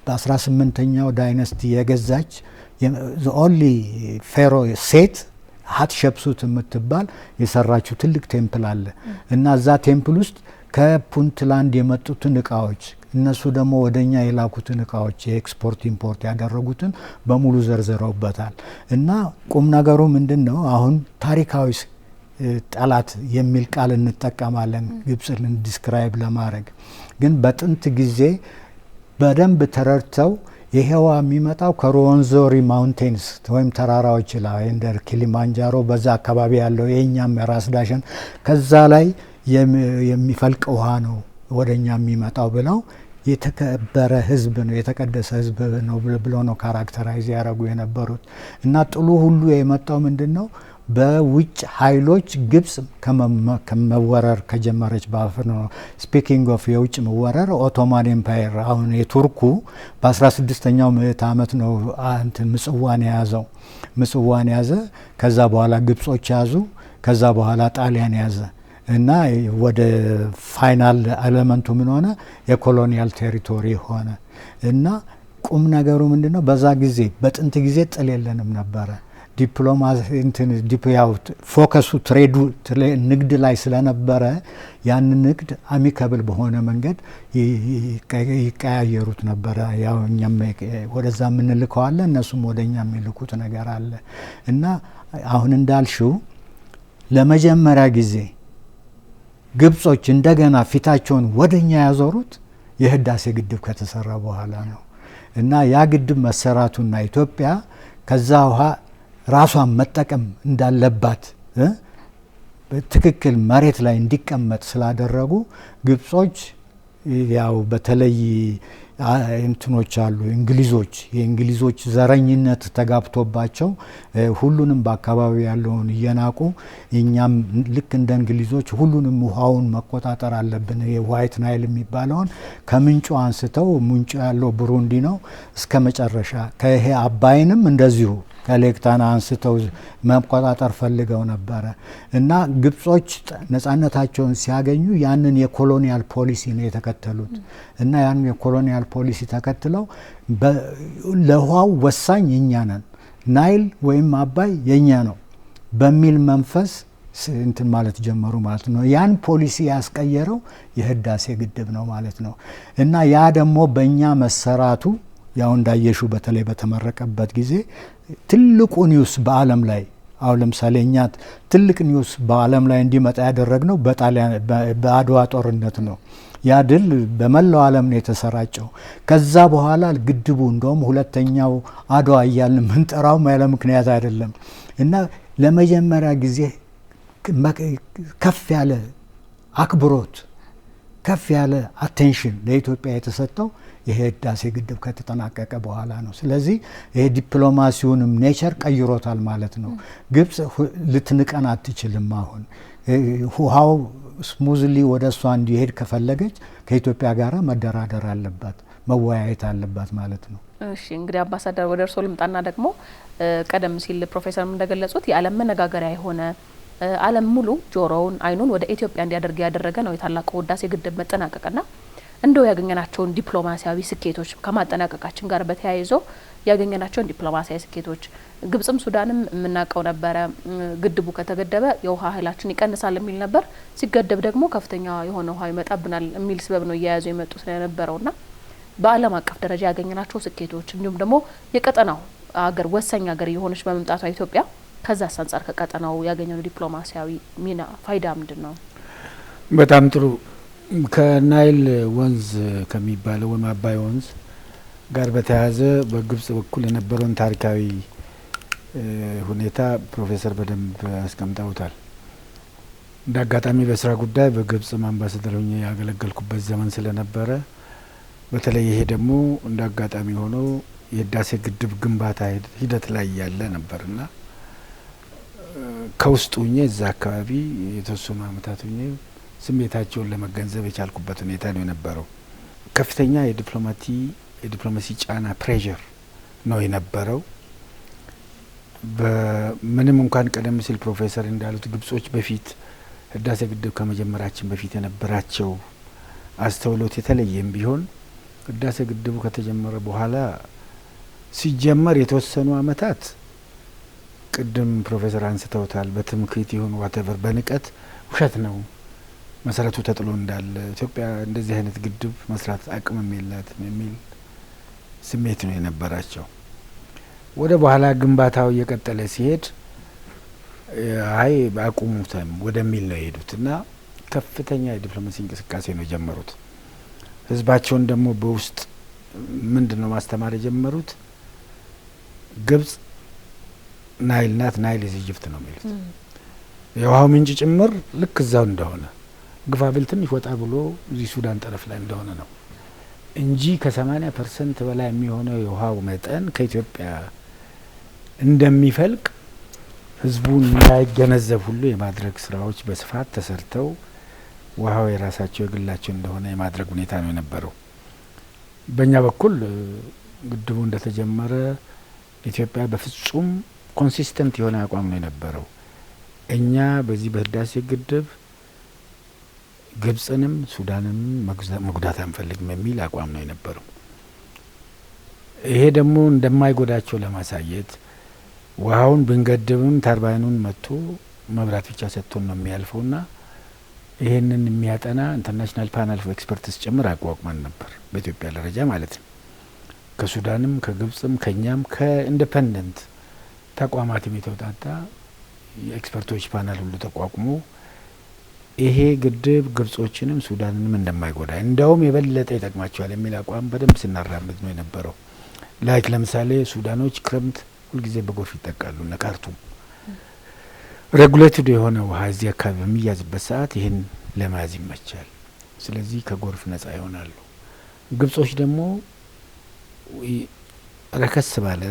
በ18ኛው ዳይነስቲ የገዛች ዘ ኦንሊ ፌሮ ሴት ሀትሸፕሱት የምትባል የሰራችው ትልቅ ቴምፕል አለ እና እዛ ቴምፕል ውስጥ ከፑንትላንድ የመጡትን እቃዎች እነሱ ደግሞ ወደኛ የላኩትን እቃዎች የኤክስፖርት ኢምፖርት ያደረጉትን በሙሉ ዘርዝረውበታል። እና ቁም ነገሩ ምንድነው? አሁን ታሪካዊ ጠላት የሚል ቃል እንጠቀማለን ግብጽን ዲስክራይብ ለማድረግ። ግን በጥንት ጊዜ በደንብ ተረድተው ይሄዋ የሚመጣው ከሮንዞሪ ማውንቴንስ ወይም ተራራዎች ላይ እንደ ኪሊማንጃሮ በዛ አካባቢ ያለው የኛም ራስ ዳሸን ከዛ ላይ የሚፈልቅ ውሃ ነው ወደኛ የሚመጣው ብለው የተከበረ ህዝብ ነው የተቀደሰ ህዝብ ነው ብለው ነው ካራክተራይዝ ያደረጉ የነበሩት። እና ጥሉ ሁሉ የመጣው ምንድነው? በውጭ ኃይሎች ግብጽ ከመወረር ከጀመረች ባፈር ነው። ስፒኪንግ ኦፍ የውጭ መወረር ኦቶማን ኤምፓየር አሁን የቱርኩ በ16ኛው ምዕተ ዓመት ነው እንትን ምጽዋን የያዘው። ምጽዋን ያዘ። ከዛ በኋላ ግብጾች ያዙ። ከዛ በኋላ ጣሊያን ያዘ እና ወደ ፋይናል ኤሌመንቱ ምን ሆነ? የኮሎኒያል ቴሪቶሪ ሆነ። እና ቁም ነገሩ ምንድነው? በዛ ጊዜ በጥንት ጊዜ ጥል የለንም ነበረ። ዲፕሎማሲ እንትን ዲፕያው ፎከሱ ትሬዱ ንግድ ላይ ስለነበረ ያን ንግድ አሚካብል በሆነ መንገድ ይቀያየሩት ነበረ። ያው እኛም ወደዛ የምንልከው አለ፣ እነሱም ወደኛ የሚልኩት ነገር አለ። እና አሁን እንዳልሽው ለመጀመሪያ ጊዜ ግብጾች እንደገና ፊታቸውን ወደኛ ያዞሩት የህዳሴ ግድብ ከተሰራ በኋላ ነው። እና ያ ግድብ መሰራቱና ኢትዮጵያ ከዛ ውሃ ራሷን መጠቀም እንዳለባት በትክክል መሬት ላይ እንዲቀመጥ ስላደረጉ ግብጾች ያው በተለይ እንትኖች አሉ እንግሊዞች የእንግሊዞች ዘረኝነት ተጋብቶባቸው ሁሉንም በአካባቢ ያለውን እየናቁ እኛም ልክ እንደ እንግሊዞች ሁሉንም ውሃውን መቆጣጠር አለብን የዋይት ናይል የሚባለውን ከምንጩ አንስተው ምንጩ ያለው ብሩንዲ ነው እስከ መጨረሻ ከይሄ አባይንም እንደዚሁ ከሌክታና አንስተው መቆጣጠር ፈልገው ነበረ። እና ግብጾች ነጻነታቸውን ሲያገኙ ያንን የኮሎኒያል ፖሊሲ ነው የተከተሉት። እና ያንን የኮሎኒያል ፖሊሲ ተከትለው ለውሃው ወሳኝ እኛ ነን፣ ናይል ወይም አባይ የኛ ነው በሚል መንፈስ እንትን ማለት ጀመሩ ማለት ነው። ያን ፖሊሲ ያስቀየረው የህዳሴ ግድብ ነው ማለት ነው። እና ያ ደግሞ በእኛ መሰራቱ ያው እንዳየሹ በተለይ በተመረቀበት ጊዜ ትልቁ ኒውስ በዓለም ላይ አሁን ለምሳሌ እኛ ትልቅ ኒውስ በዓለም ላይ እንዲመጣ ያደረግነው በአድዋ ጦርነት ነው። ያ ድል በመላው ዓለም ነው የተሰራጨው። ከዛ በኋላ ግድቡ እንደውም ሁለተኛው አድዋ እያልን ምንጠራው ያለ ምክንያት አይደለም። እና ለመጀመሪያ ጊዜ ከፍ ያለ አክብሮት ከፍ ያለ አቴንሽን ለኢትዮጵያ የተሰጠው ይሄ ህዳሴ ግድብ ከተጠናቀቀ በኋላ ነው። ስለዚህ ይሄ ዲፕሎማሲውንም ኔቸር ቀይሮታል ማለት ነው። ግብጽ ልትንቀን አትችልም። አሁን ውሃው ስሙዝሊ ወደ እሷ እንዲሄድ ከፈለገች ከኢትዮጵያ ጋር መደራደር አለባት፣ መወያየት አለባት ማለት ነው። እሺ እንግዲህ አምባሳደር ወደ እርስዎ ልምጣና ደግሞ ቀደም ሲል ፕሮፌሰርም እንደገለጹት የዓለም መነጋገሪያ የሆነ ዓለም ሙሉ ጆሮውን አይኑን ወደ ኢትዮጵያ እንዲያደርግ ያደረገ ነው የታላቁ ህዳሴ ግድብ መጠናቀቅና እንደው ያገኘናቸውን ዲፕሎማሲያዊ ስኬቶች ከማጠናቀቃችን ጋር በተያይዞ ያገኘናቸውን ዲፕሎማሲያዊ ስኬቶች ግብጽም ሱዳንም የምናውቀው ነበረ። ግድቡ ከተገደበ የውሃ ኃይላችን ይቀንሳል የሚል ነበር። ሲገደብ ደግሞ ከፍተኛ የሆነ ውሃ ይመጣብናል የሚል ስበብ ነው እየያዙ የመጡት የነበረውና በዓለም አቀፍ ደረጃ ያገኘናቸው ስኬቶች እንዲሁም ደግሞ የቀጠናው አገር ወሳኝ አገር የሆነች በመምጣቷ ኢትዮጵያ ከዛ አንጻር ከቀጠናው ያገኘነው ዲፕሎማሲያዊ ሚና ፋይዳ ምንድነው? በጣም ጥሩ። ከናይል ወንዝ ከሚባለው ወይም አባይ ወንዝ ጋር በተያያዘ በግብጽ በኩል የነበረውን ታሪካዊ ሁኔታ ፕሮፌሰር በደንብ አስቀምጠውታል። እንደ አጋጣሚ በስራ ጉዳይ በግብጽ አምባሳደር ሆኜ ያገለገልኩበት ዘመን ስለነበረ በተለይ ይሄ ደግሞ እንደ አጋጣሚ ሆኖ የህዳሴ ግድብ ግንባታ ሂደት ላይ ያለ ነበርና ከውስጡ ሆኜ እዛ አካባቢ የተወሰኑ አመታት ሆኜ ስሜታቸውን ለመገንዘብ የቻልኩበት ሁኔታ ነው የነበረው። ከፍተኛ የዲፕሎማሲ ጫና ፕሬዠር ነው የነበረው። በምንም እንኳን ቀደም ሲል ፕሮፌሰር እንዳሉት ግብጾች በፊት ህዳሴ ግድብ ከመጀመራችን በፊት የነበራቸው አስተውሎት የተለየም ቢሆን ህዳሴ ግድቡ ከተጀመረ በኋላ ሲጀመር የተወሰኑ አመታት ቅድም ፕሮፌሰር አንስተውታል። በትምክህት ይሁን ዋቴቨር በንቀት ውሸት ነው መሰረቱ ተጥሎ እንዳለ ኢትዮጵያ እንደዚህ አይነት ግድብ መስራት አቅምም የላትም የሚል ስሜት ነው የነበራቸው። ወደ በኋላ ግንባታው እየቀጠለ ሲሄድ አይ አቁሙትም ወደሚል ነው የሄዱት እና ከፍተኛ የዲፕሎማሲ እንቅስቃሴ ነው የጀመሩት። ህዝባቸውን ደግሞ በውስጥ ምንድነው ማስተማር የጀመሩት? ግብጽ ናይል ናት፣ ናይል ኢጅፕት ነው የሚሉት። የውሃው ምንጭ ጭምር ልክ እዛው እንደሆነ ግፋብል ትንሽ ወጣ ብሎ እዚህ ሱዳን ጠረፍ ላይ እንደሆነ ነው እንጂ ከ80% በላይ የሚሆነው የውሃው መጠን ከኢትዮጵያ እንደሚፈልቅ ህዝቡን እንዳይገነዘብ ሁሉ የማድረግ ስራዎች በስፋት ተሰርተው ውሃው የራሳቸው የግላቸው እንደሆነ የማድረግ ሁኔታ ነው የነበረው። በእኛ በኩል ግድቡ እንደተጀመረ ኢትዮጵያ በፍጹም ኮንሲስተንት የሆነ አቋም ነው የነበረው። እኛ በዚህ በህዳሴ ግድብ ግብጽንም ሱዳንም መጉዳት አንፈልግም የሚል አቋም ነው የነበረው። ይሄ ደግሞ እንደማይጎዳቸው ለማሳየት ውሃውን ብንገድብም ተርባይኑን መጥቶ መብራት ብቻ ሰጥቶን ነው የሚያልፈውና ይሄንን የሚያጠና ኢንተርናሽናል ፓናል ኦፍ ኤክስፐርትስ ጭምር አቋቁመን ነበር በኢትዮጵያ ደረጃ ማለት ነው። ከሱዳንም ከግብጽም ከኛም ከኢንዲፔንደንት ተቋማትም የተውጣጣ የኤክስፐርቶች ፓናል ሁሉ ተቋቁሞ ይሄ ግድብ ግብጾችንም ሱዳንንም እንደማይጎዳ እንደውም የበለጠ ይጠቅማቸዋል የሚል አቋም በደንብ ስናራምድ ነው የነበረው። ላይክ ለምሳሌ ሱዳኖች ክረምት ሁልጊዜ በጎርፍ ይጠቃሉ እና ካርቱም ሬጉሌትድ የሆነ ውሃ እዚህ አካባቢ በሚያዝበት ሰዓት ይህን ለመያዝ ይመቻል። ስለዚህ ከጎርፍ ነጻ ይሆናሉ። ግብጾች ደግሞ ረከስ ባለ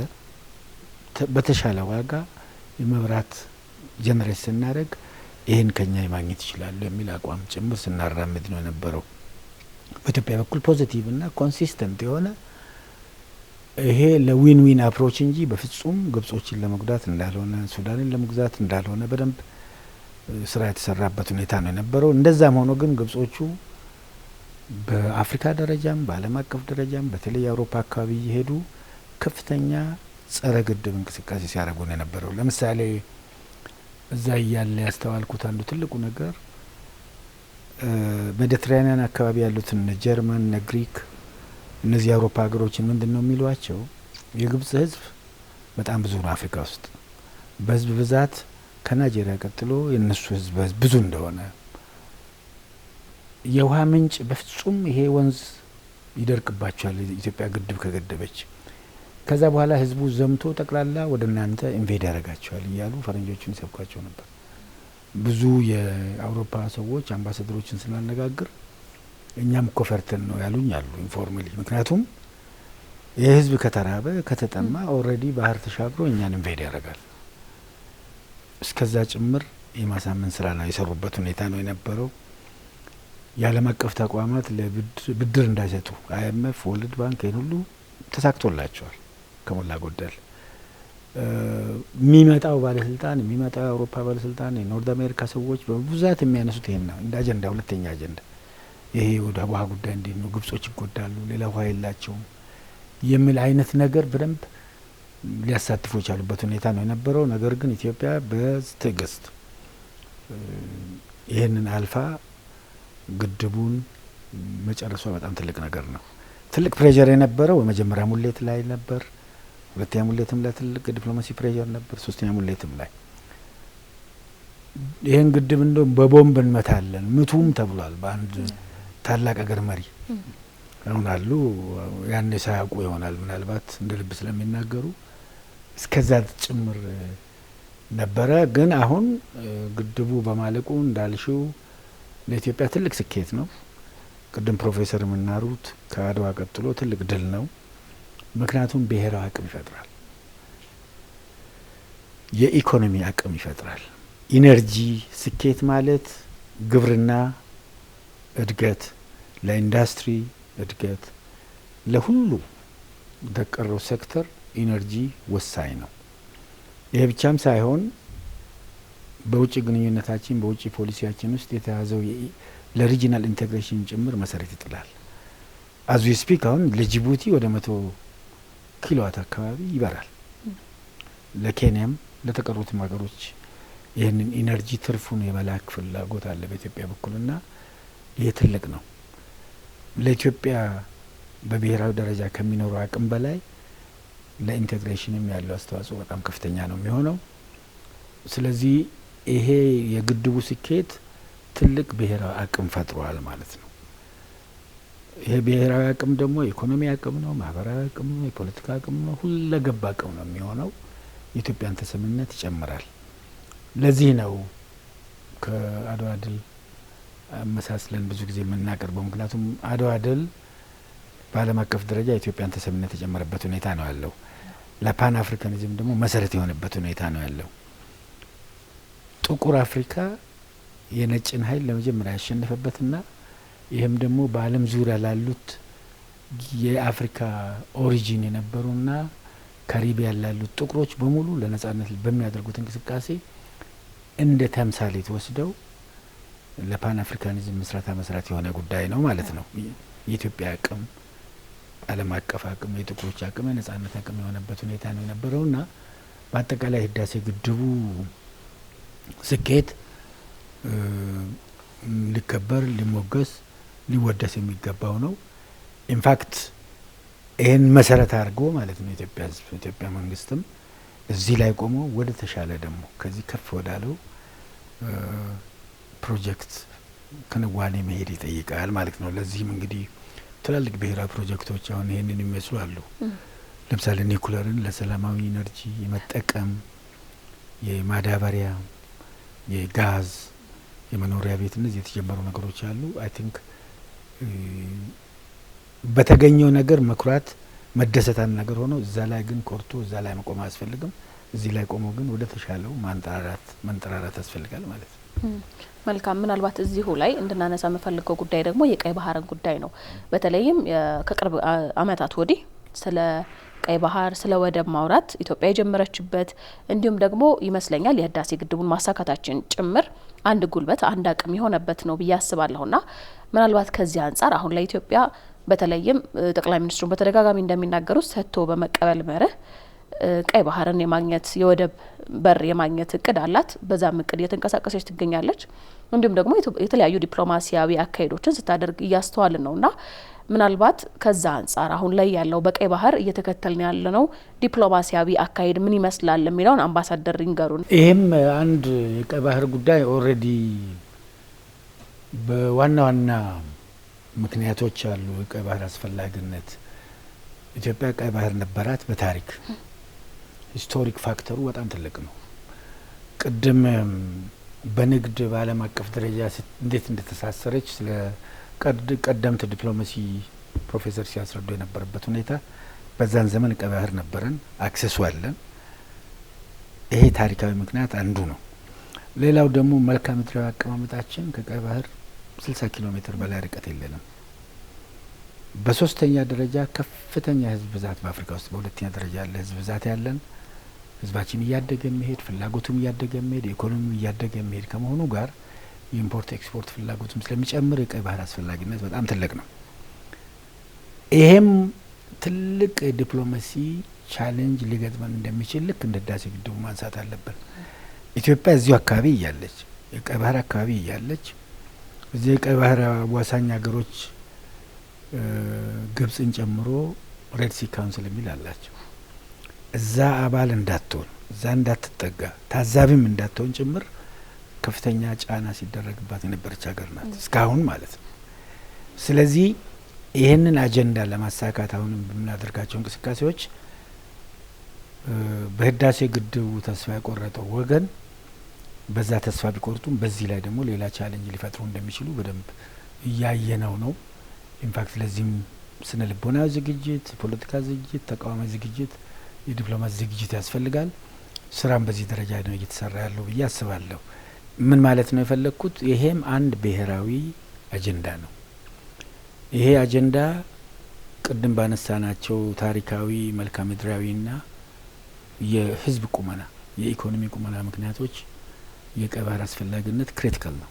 በተሻለ ዋጋ የመብራት ጀነሬት ስናደርግ ይህን ከኛ የማግኘት ይችላሉ የሚል አቋም ጭምር ስናራምድ ነው የነበረው። በኢትዮጵያ በኩል ፖዚቲቭ እና ኮንሲስተንት የሆነ ይሄ ለዊን ዊን አፕሮች እንጂ በፍጹም ግብጾችን ለመጉዳት እንዳልሆነ ሱዳንን ለመጉዳት እንዳልሆነ በደንብ ስራ የተሰራበት ሁኔታ ነው የነበረው። እንደዛም ሆኖ ግን ግብጾቹ በአፍሪካ ደረጃም በዓለም አቀፍ ደረጃም በተለይ የአውሮፓ አካባቢ እየሄዱ ከፍተኛ ጸረ ግድብ እንቅስቃሴ ሲያደርጉ ነው የነበረው። ለምሳሌ እዛ ያለ ያስተዋልኩት አንዱ ትልቁ ነገር ሜዲትራኒያን አካባቢ ያሉትን ጀርመን፣ ግሪክ እነዚህ የአውሮፓ ሀገሮችን ምንድነው የሚሏቸው? የግብጽ ህዝብ በጣም ብዙ ነው አፍሪካ ውስጥ በህዝብ ብዛት ከናይጄሪያ ቀጥሎ የነሱ ህዝብ ብዙ እንደሆነ፣ የውሃ ምንጭ በፍጹም ይሄ ወንዝ ይደርቅባቸዋል ኢትዮጵያ ግድብ ከገደበች፣ ከዛ በኋላ ህዝቡ ዘምቶ ጠቅላላ ወደ እናንተ ኢንቬድ ያደርጋቸዋል እያሉ ፈረንጆቹን ይሰብኳቸው ነበር። ብዙ የአውሮፓ ሰዎች አምባሳደሮችን ስናነጋግር እኛም እኮ ፈርተን ነው ያሉኝ አሉ ኢንፎርማሊ። ምክንያቱም ይህ ህዝብ ከተራበ ከተጠማ ኦልሬዲ ባህር ተሻግሮ እኛን ኢንቬድ ያደርጋል። እስከዛ ጭምር የማሳመን ስራ ነው የሰሩበት ሁኔታ ነው የነበረው። የዓለም አቀፍ ተቋማት ለብድር እንዳይሰጡ አይኤምኤፍ፣ ወርልድ ባንክ ይህን ሁሉ ተሳክቶላቸዋል ከሞላ ጎደል። የሚመጣው ባለስልጣን የሚመጣው የአውሮፓ ባለስልጣን የኖርዝ አሜሪካ ሰዎች በብዛት የሚያነሱት ይሄን ነው እንደ አጀንዳ፣ ሁለተኛ አጀንዳ ይሄ ወደ ውሃ ጉዳይ እንዴት ነው ግብጾች ይጎዳሉ፣ ሌላ ውሃ የላቸውም የሚል አይነት ነገር በደንብ ሊያሳትፉ የቻሉበት ሁኔታ ነው የነበረው። ነገር ግን ኢትዮጵያ በትዕግስት ይህንን አልፋ ግድቡን መጨረሷ በጣም ትልቅ ነገር ነው። ትልቅ ፕሬዠር የነበረው የመጀመሪያ ሙሌት ላይ ነበር። ሁለተኛ ሙሌትም ላይ ትልቅ ዲፕሎማሲ ፕሬዠር ነበር። ሶስተኛ ሙሌትም ላይ ይህን ግድብ እንደው በቦምብ እንመታለን ምቱም ተብሏል በአንድ ታላቅ አገር መሪ። አሁን አሉ ያኔ ሳያውቁ ይሆናል ምናልባት እንደ ልብ ስለሚናገሩ እስከዛ ጭምር ነበረ። ግን አሁን ግድቡ በማለቁ እንዳልሽው ለኢትዮጵያ ትልቅ ስኬት ነው። ቅድም ፕሮፌሰር የምናሩት ከአድዋ ቀጥሎ ትልቅ ድል ነው። ምክንያቱም ብሔራዊ አቅም ይፈጥራል፣ የኢኮኖሚ አቅም ይፈጥራል። ኢነርጂ ስኬት ማለት ግብርና እድገት፣ ለኢንዱስትሪ እድገት፣ ለሁሉ ለቀረው ሴክተር ኢነርጂ ወሳኝ ነው። ይሄ ብቻም ሳይሆን በውጭ ግንኙነታችን በውጭ ፖሊሲያችን ውስጥ የተያዘው ለሪጂናል ኢንቴግሬሽን ጭምር መሰረት ይጥላል። አዝ ዊ ስፒክ አሁን ለጅቡቲ ወደ 100 ኪሎዋት አካባቢ ይበራል። ለኬንያም ለተቀሩትም ሀገሮች ይህንን ኢነርጂ ትርፉን የመላክ ፍላጎት አለ በኢትዮጵያ በኩልና ይህ ትልቅ ነው። ለኢትዮጵያ በብሔራዊ ደረጃ ከሚኖረው አቅም በላይ ለኢንቴግሬሽንም ያለው አስተዋጽኦ በጣም ከፍተኛ ነው የሚሆነው። ስለዚህ ይሄ የግድቡ ስኬት ትልቅ ብሔራዊ አቅም ፈጥሯል ማለት ነው። ይሄ ብሔራዊ አቅም ደግሞ ኢኮኖሚ አቅም ነው፣ ማህበራዊ አቅም ነው፣ የፖለቲካ አቅም ነው፣ ሁለገብ አቅም ነው የሚሆነው። የኢትዮጵያን ተሰሚነት ይጨምራል። ለዚህ ነው ከአድዋ ድል አመሳስለን ብዙ ጊዜ የምናቀርበው። ምክንያቱም አድዋ ድል በዓለም አቀፍ ደረጃ የኢትዮጵያን ተሰሚነት የጨመረበት ሁኔታ ነው ያለው። ለፓን አፍሪካኒዝም ደግሞ መሰረት የሆነበት ሁኔታ ነው ያለው። ጥቁር አፍሪካ የነጭን ኃይል ለመጀመሪያ ያሸነፈበትና ይህም ደግሞ በዓለም ዙሪያ ላሉት የአፍሪካ ኦሪጂን የነበሩና ካሪቢያን ላሉት ጥቁሮች በሙሉ ለነጻነት በሚያደርጉት እንቅስቃሴ እንደ ተምሳሌት ወስደው ለፓን አፍሪካኒዝም መስራታ መስራት የሆነ ጉዳይ ነው ማለት ነው። የኢትዮጵያ አቅም ዓለም አቀፍ አቅም፣ የጥቁሮች አቅም፣ የነጻነት አቅም የሆነበት ሁኔታ ነው የነበረውና በአጠቃላይ ህዳሴ ግድቡ ስኬት ሊከበር ሊሞገስ ሊወደስ የሚገባው ነው። ኢንፋክት ይህን መሰረት አድርጎ ማለት ነው የኢትዮጵያ ህዝብ የኢትዮጵያ መንግስትም እዚህ ላይ ቆሞ ወደ ተሻለ ደግሞ ከዚህ ከፍ ወዳለው ፕሮጀክት ክንዋኔ መሄድ ይጠይቃል ማለት ነው። ለዚህም እንግዲህ ትላልቅ ብሔራዊ ፕሮጀክቶች አሁን ይህንን ይመስሉ አሉ። ለምሳሌ ኒኩለርን ለሰላማዊ ኢነርጂ የመጠቀም የማዳበሪያ የጋዝ የመኖሪያ ቤት እነዚህ የተጀመሩ ነገሮች አሉ። አይ ቲንክ በተገኘው ነገር መኩራት መደሰታን ነገር ሆኖ እዛ ላይ ግን ኮርቶ እዛ ላይ መቆም አያስፈልግም። እዚህ ላይ ቆሞ ግን ወደ ተሻለው መንጠራራት ያስፈልጋል ማለት ነው። መልካም። ምናልባት እዚሁ ላይ እንድናነሳ የምፈልገው ጉዳይ ደግሞ የቀይ ባህርን ጉዳይ ነው። በተለይም ከቅርብ አመታት ወዲህ ስለ ቀይ ባህር ስለ ወደብ ማውራት ኢትዮጵያ የጀመረችበት እንዲሁም ደግሞ ይመስለኛል የህዳሴ ግድቡን ማሳካታችን ጭምር አንድ ጉልበት አንድ አቅም የሆነበት ነው ብዬ አስባለሁና ምናልባት ከዚህ አንጻር አሁን ላይ ኢትዮጵያ በተለይም ጠቅላይ ሚኒስትሩ በተደጋጋሚ እንደሚናገሩት ሰጥቶ በመቀበል መርህ ቀይ ባህርን የማግኘት የወደብ በር የማግኘት እቅድ አላት። በዛም እቅድ እየተንቀሳቀሰች ትገኛለች። እንዲሁም ደግሞ የተለያዩ ዲፕሎማሲያዊ አካሄዶችን ስታደርግ እያስተዋልን ነውና ምናልባት ከዛ አንጻር አሁን ላይ ያለው በቀይ ባህር እየተከተልን ያለነው ዲፕሎማሲያዊ አካሄድ ምን ይመስላል የሚለውን አምባሳደር ይንገሩን። ይህም አንድ የቀይ ባህር ጉዳይ ኦልሬዲ በዋና ዋና ምክንያቶች አሉ። የቀይ ባህር አስፈላጊነት ኢትዮጵያ ቀይ ባህር ነበራት። በታሪክ ሂስቶሪክ ፋክተሩ በጣም ትልቅ ነው። ቅድም በንግድ በዓለም አቀፍ ደረጃ እንዴት እንደተሳሰረች ስለ ቀደምት ዲፕሎማሲ ፕሮፌሰር ሲያስረዱ የነበረበት ሁኔታ በዛን ዘመን ቀይ ባህር ነበረን፣ አክሰሱ አለን። ይሄ ታሪካዊ ምክንያት አንዱ ነው። ሌላው ደግሞ መልክዓ ምድራዊ አቀማመጣችን ከቀይ ባህር 60 ኪሎ ሜትር በላይ ርቀት የለንም። በሶስተኛ ደረጃ ከፍተኛ ህዝብ ብዛት በአፍሪካ ውስጥ በሁለተኛ ደረጃ ያለ ህዝብ ብዛት ያለን፣ ህዝባችን እያደገ የሚሄድ ፍላጎቱም እያደገ የሚሄድ ኢኮኖሚም እያደገ የሚሄድ ከመሆኑ ጋር የኢምፖርት ኤክስፖርት ፍላጎቱም ስለሚጨምር የቀይ ባህር አስፈላጊነት በጣም ትልቅ ነው። ይሄም ትልቅ የዲፕሎማሲ ቻሌንጅ ሊገጥመን እንደሚችል ልክ እንደ ህዳሴ ግድቡ ማንሳት አለብን። ኢትዮጵያ እዚሁ አካባቢ እያለች የቀይ ባህር አካባቢ እያለች እዚህ የቀይ ባህር አዋሳኝ ሀገሮች ግብጽን ጨምሮ ሬድ ሲ ካውንስል የሚል አላቸው። እዛ አባል እንዳትሆን እዛ እንዳትጠጋ ታዛቢም እንዳትሆን ጭምር ከፍተኛ ጫና ሲደረግባት የነበረች ሀገር ናት እስካሁን ማለት ነው። ስለዚህ ይህንን አጀንዳ ለማሳካት አሁንም በምናደርጋቸው እንቅስቃሴዎች በህዳሴ ግድቡ ተስፋ የቆረጠው ወገን በዛ ተስፋ ቢቆርጡም በዚህ ላይ ደግሞ ሌላ ቻሌንጅ ሊፈጥሩ እንደሚችሉ በደንብ እያየነው ነው። ኢንፋክት ለዚህም ስነ ልቦናዊ ዝግጅት፣ ፖለቲካ ዝግጅት፣ ተቃዋሚ ዝግጅት፣ የዲፕሎማሲ ዝግጅት ያስፈልጋል። ስራም በዚህ ደረጃ ነው እየተሰራ ያለው ብዬ አስባለሁ። ምን ማለት ነው የፈለግኩት? ይሄም አንድ ብሔራዊ አጀንዳ ነው። ይሄ አጀንዳ ቅድም ባነሳናቸው ታሪካዊ መልክዓ ምድራዊና የህዝብ ቁመና የኢኮኖሚ ቁመና ምክንያቶች የቀይ ባህር አስፈላጊነት ክሪቲካል ነው።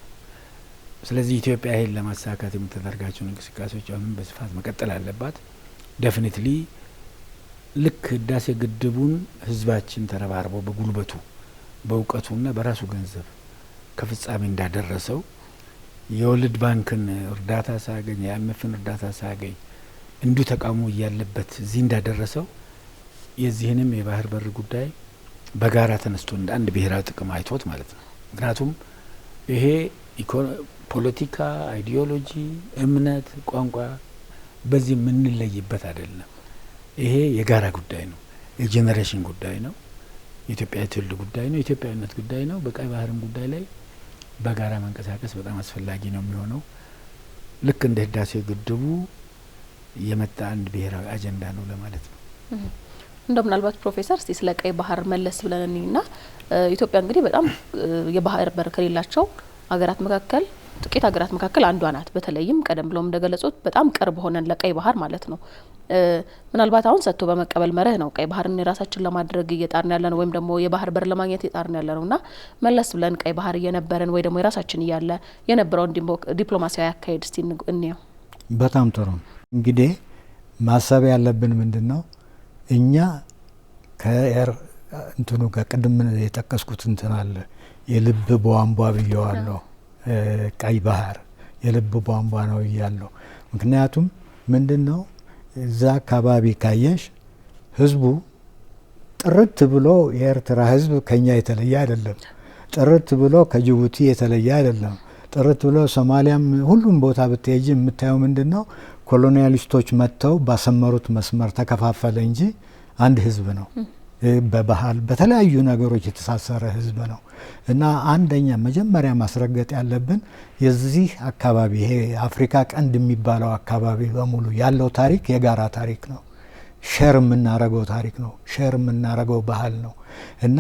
ስለዚህ ኢትዮጵያ ይሄን ለማሳካት የምታደርጋቸውን እንቅስቃሴዎች አሁንም በስፋት መቀጠል አለባት። ዴፊኒትሊ ልክ ህዳሴ ግድቡን ህዝባችን ተረባርበው በጉልበቱ በእውቀቱና በራሱ ገንዘብ ከፍጻሜ እንዳደረሰው የወርልድ ባንክን እርዳታ ሳያገኝ የአይኤምኤፍን እርዳታ ሳያገኝ እንዲሁ ተቃውሞ እያለበት እዚህ እንዳደረሰው የዚህንም የባህር በር ጉዳይ በጋራ ተነስቶ እንደ አንድ ብሔራዊ ጥቅም አይቶት ማለት ነው። ምክንያቱም ይሄ ፖለቲካ፣ አይዲዮሎጂ፣ እምነት፣ ቋንቋ በዚህ የምንለይበት አይደለም። ይሄ የጋራ ጉዳይ ነው። የጄኔሬሽን ጉዳይ ነው። የኢትዮጵያ ትውልድ ጉዳይ ነው። የኢትዮጵያዊነት ጉዳይ ነው። በቀይ ባህርም ጉዳይ ላይ በጋራ መንቀሳቀስ በጣም አስፈላጊ ነው የሚሆነው። ልክ እንደ ህዳሴ ግድቡ የመጣ አንድ ብሔራዊ አጀንዳ ነው ለማለት ነው። እንደው ምናልባት ፕሮፌሰር እስቲ ስለ ቀይ ባህር መለስ ብለን እንይና ኢትዮጵያ እንግዲህ በጣም የባህር በር ከሌላቸው ሀገራት መካከል ጥቂት ሀገራት መካከል አንዷ ናት። በተለይም ቀደም ብሎም እንደገለጹት በጣም ቅርብ ሆነን ለቀይ ባህር ማለት ነው። ምናልባት አሁን ሰጥቶ በመቀበል መርህ ነው ቀይ ባህርን የራሳችን ለማድረግ እየጣርን ያለነው ወይም ደግሞ የባህር በር ለማግኘት እየጣርን ያለነውና መለስ ብለን ቀይ ባህር እየነበረን ወይ ደግሞ የራሳችን እያለ የነበረውን ዲፕሎማሲያዊ አካሄድ እስቲ እንየው። በጣም ጥሩ። እንግዲህ ማሰብ ያለብን ምንድነው እኛ እንትኑ ከቅድም የጠቀስኩት እንትን አለ የልብ ቧንቧ ብየዋለሁ። ቀይ ባህር የልብ ቧንቧ ነው እያለሁ። ምክንያቱም ምንድነው እዛ አካባቢ ካየሽ ህዝቡ ጥርት ብሎ የኤርትራ ህዝብ ከኛ የተለየ አይደለም። ጥርት ብሎ ከጅቡቲ የተለየ አይደለም። ጥርት ብሎ ሶማሊያም ሁሉም ቦታ ብትሄጂ የምታየው ምንድነው ኮሎኒያሊስቶች መጥተው ባሰመሩት መስመር ተከፋፈለ እንጂ አንድ ህዝብ ነው። በባህል በተለያዩ ነገሮች የተሳሰረ ህዝብ ነው እና አንደኛ መጀመሪያ ማስረገጥ ያለብን የዚህ አካባቢ ይሄ አፍሪካ ቀንድ የሚባለው አካባቢ በሙሉ ያለው ታሪክ የጋራ ታሪክ ነው። ሼር የምናረገው ታሪክ ነው። ሼር የምናረገው ባህል ነው እና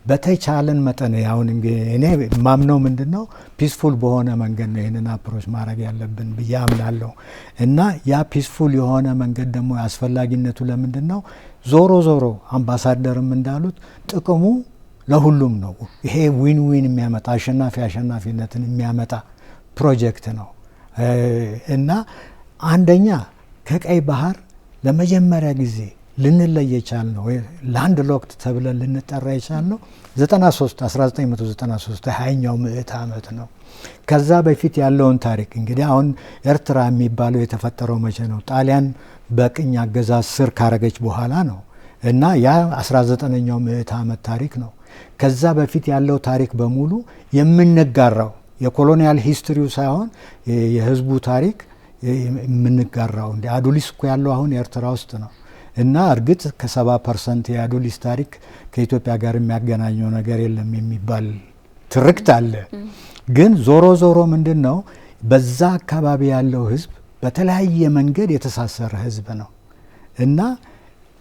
በተቻለን መጠን አሁን እኔ ማምነው ምንድነው ፒስፉል በሆነ መንገድ ነው ይህንን አፕሮች ማድረግ ያለብን ብዬ አምናለሁ። እና ያ ፒስፉል የሆነ መንገድ ደግሞ አስፈላጊነቱ ለምንድነው ዞሮ ዞሮ አምባሳደርም እንዳሉት ጥቅሙ ለሁሉም ነው። ይሄ ዊን ዊን የሚያመጣ አሸናፊነትን የሚያመጣ ፕሮጀክት ነው እና አንደኛ ከቀይ ባህር ለመጀመሪያ ጊዜ ልንለይ የቻልነው ላንድ ሎክድ ተብለን ልንጠራ የቻልነው 1993 20ኛው ምዕተ ዓመት ነው። ከዛ በፊት ያለውን ታሪክ እንግዲህ አሁን ኤርትራ የሚባለው የተፈጠረው መቼ ነው? ጣሊያን በቅኝ አገዛዝ ስር ካረገች በኋላ ነው እና ያ 19ኛው ምዕተ ዓመት ታሪክ ነው። ከዛ በፊት ያለው ታሪክ በሙሉ የምንጋራው የኮሎኒያል ሂስትሪው ሳይሆን የህዝቡ ታሪክ የምንጋራው። እንደ አዱሊስ እኮ ያለው አሁን ኤርትራ ውስጥ ነው እና እርግጥ ከ70% የአዱሊስ ታሪክ ከኢትዮጵያ ጋር የሚያገናኘው ነገር የለም የሚባል ትርክት አለ። ግን ዞሮ ዞሮ ምንድን ነው በዛ አካባቢ ያለው ህዝብ በተለያየ መንገድ የተሳሰረ ህዝብ ነው እና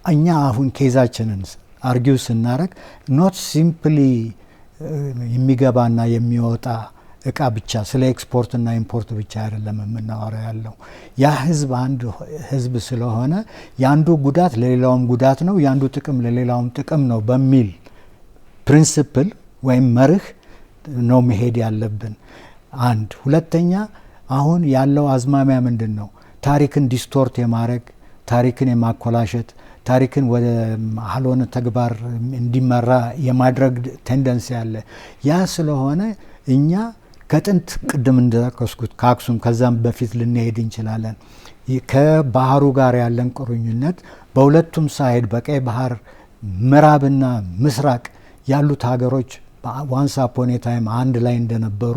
እኛ አሁን ኬዛችንን አርጊው ስናረግ ኖት ሲምፕሊ የሚገባና የሚወጣ እቃ ብቻ ስለ ኤክስፖርትና ኢምፖርት ብቻ አይደለም የምናወራ ያለው። ያ ህዝብ አንድ ህዝብ ስለሆነ ያንዱ ጉዳት ለሌላውም ጉዳት ነው፣ ያንዱ ጥቅም ለሌላውም ጥቅም ነው በሚል ፕሪንሲፕል ወይም መርህ ነው መሄድ ያለብን። አንድ ሁለተኛ አሁን ያለው አዝማሚያ ምንድን ነው? ታሪክን ዲስቶርት የማድረግ ታሪክን የማኮላሸት ታሪክን ወደ አልሆነ ተግባር እንዲመራ የማድረግ ቴንደንሲ አለ። ያ ስለሆነ እኛ ከጥንት ቅድም እንደጠቀስኩት ከአክሱም ከዛም በፊት ልንሄድ እንችላለን። ከባህሩ ጋር ያለን ቁርኝነት በሁለቱም ሳይድ በቀይ ባህር ምዕራብና ምስራቅ ያሉት ሀገሮች ዋንስ አፖን ኤ ታይም አንድ ላይ እንደነበሩ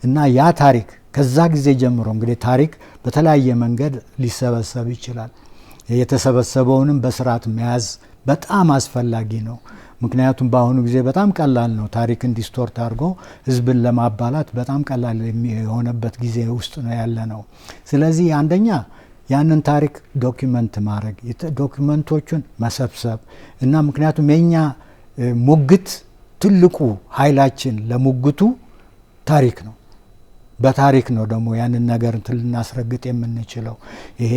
እና ያ ታሪክ ከዛ ጊዜ ጀምሮ እንግዲህ ታሪክ በተለያየ መንገድ ሊሰበሰብ ይችላል። የተሰበሰበውንም በስርዓት መያዝ በጣም አስፈላጊ ነው። ምክንያቱም በአሁኑ ጊዜ በጣም ቀላል ነው ታሪክን ዲስቶርት አድርጎ ህዝብን ለማባላት በጣም ቀላል የሆነበት ጊዜ ውስጥ ነው ያለ ነው። ስለዚህ አንደኛ ያንን ታሪክ ዶኪመንት ማድረግ ዶኪመንቶቹን መሰብሰብ እና ምክንያቱም የኛ ሙግት ትልቁ ኃይላችን ለሙግቱ ታሪክ ነው። በታሪክ ነው ደግሞ ያንን ነገር ልናስረግጥ የምንችለው። ይሄ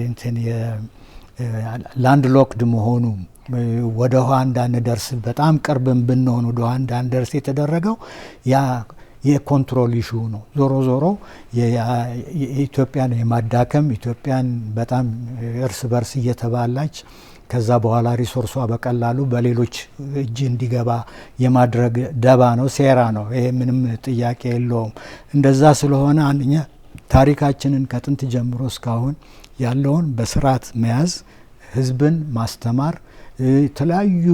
እንትን ላንድ ሎክድ መሆኑ ወደ ውሃ እንዳንደርስ በጣም ቅርብን ብንሆን ወደ ውሃ እንዳንደርስ የተደረገው ያ የኮንትሮል ኢሹ ነው። ዞሮ ዞሮ የኢትዮጵያን የማዳከም ኢትዮጵያን በጣም እርስ በርስ እየተባላች ከዛ በኋላ ሪሶርሷ በቀላሉ በሌሎች እጅ እንዲገባ የማድረግ ደባ ነው፣ ሴራ ነው። ይሄ ምንም ጥያቄ የለውም። እንደዛ ስለሆነ አንደኛ ታሪካችንን ከጥንት ጀምሮ እስካሁን ያለውን በስርዓት መያዝ፣ ህዝብን ማስተማር፣ የተለያዩ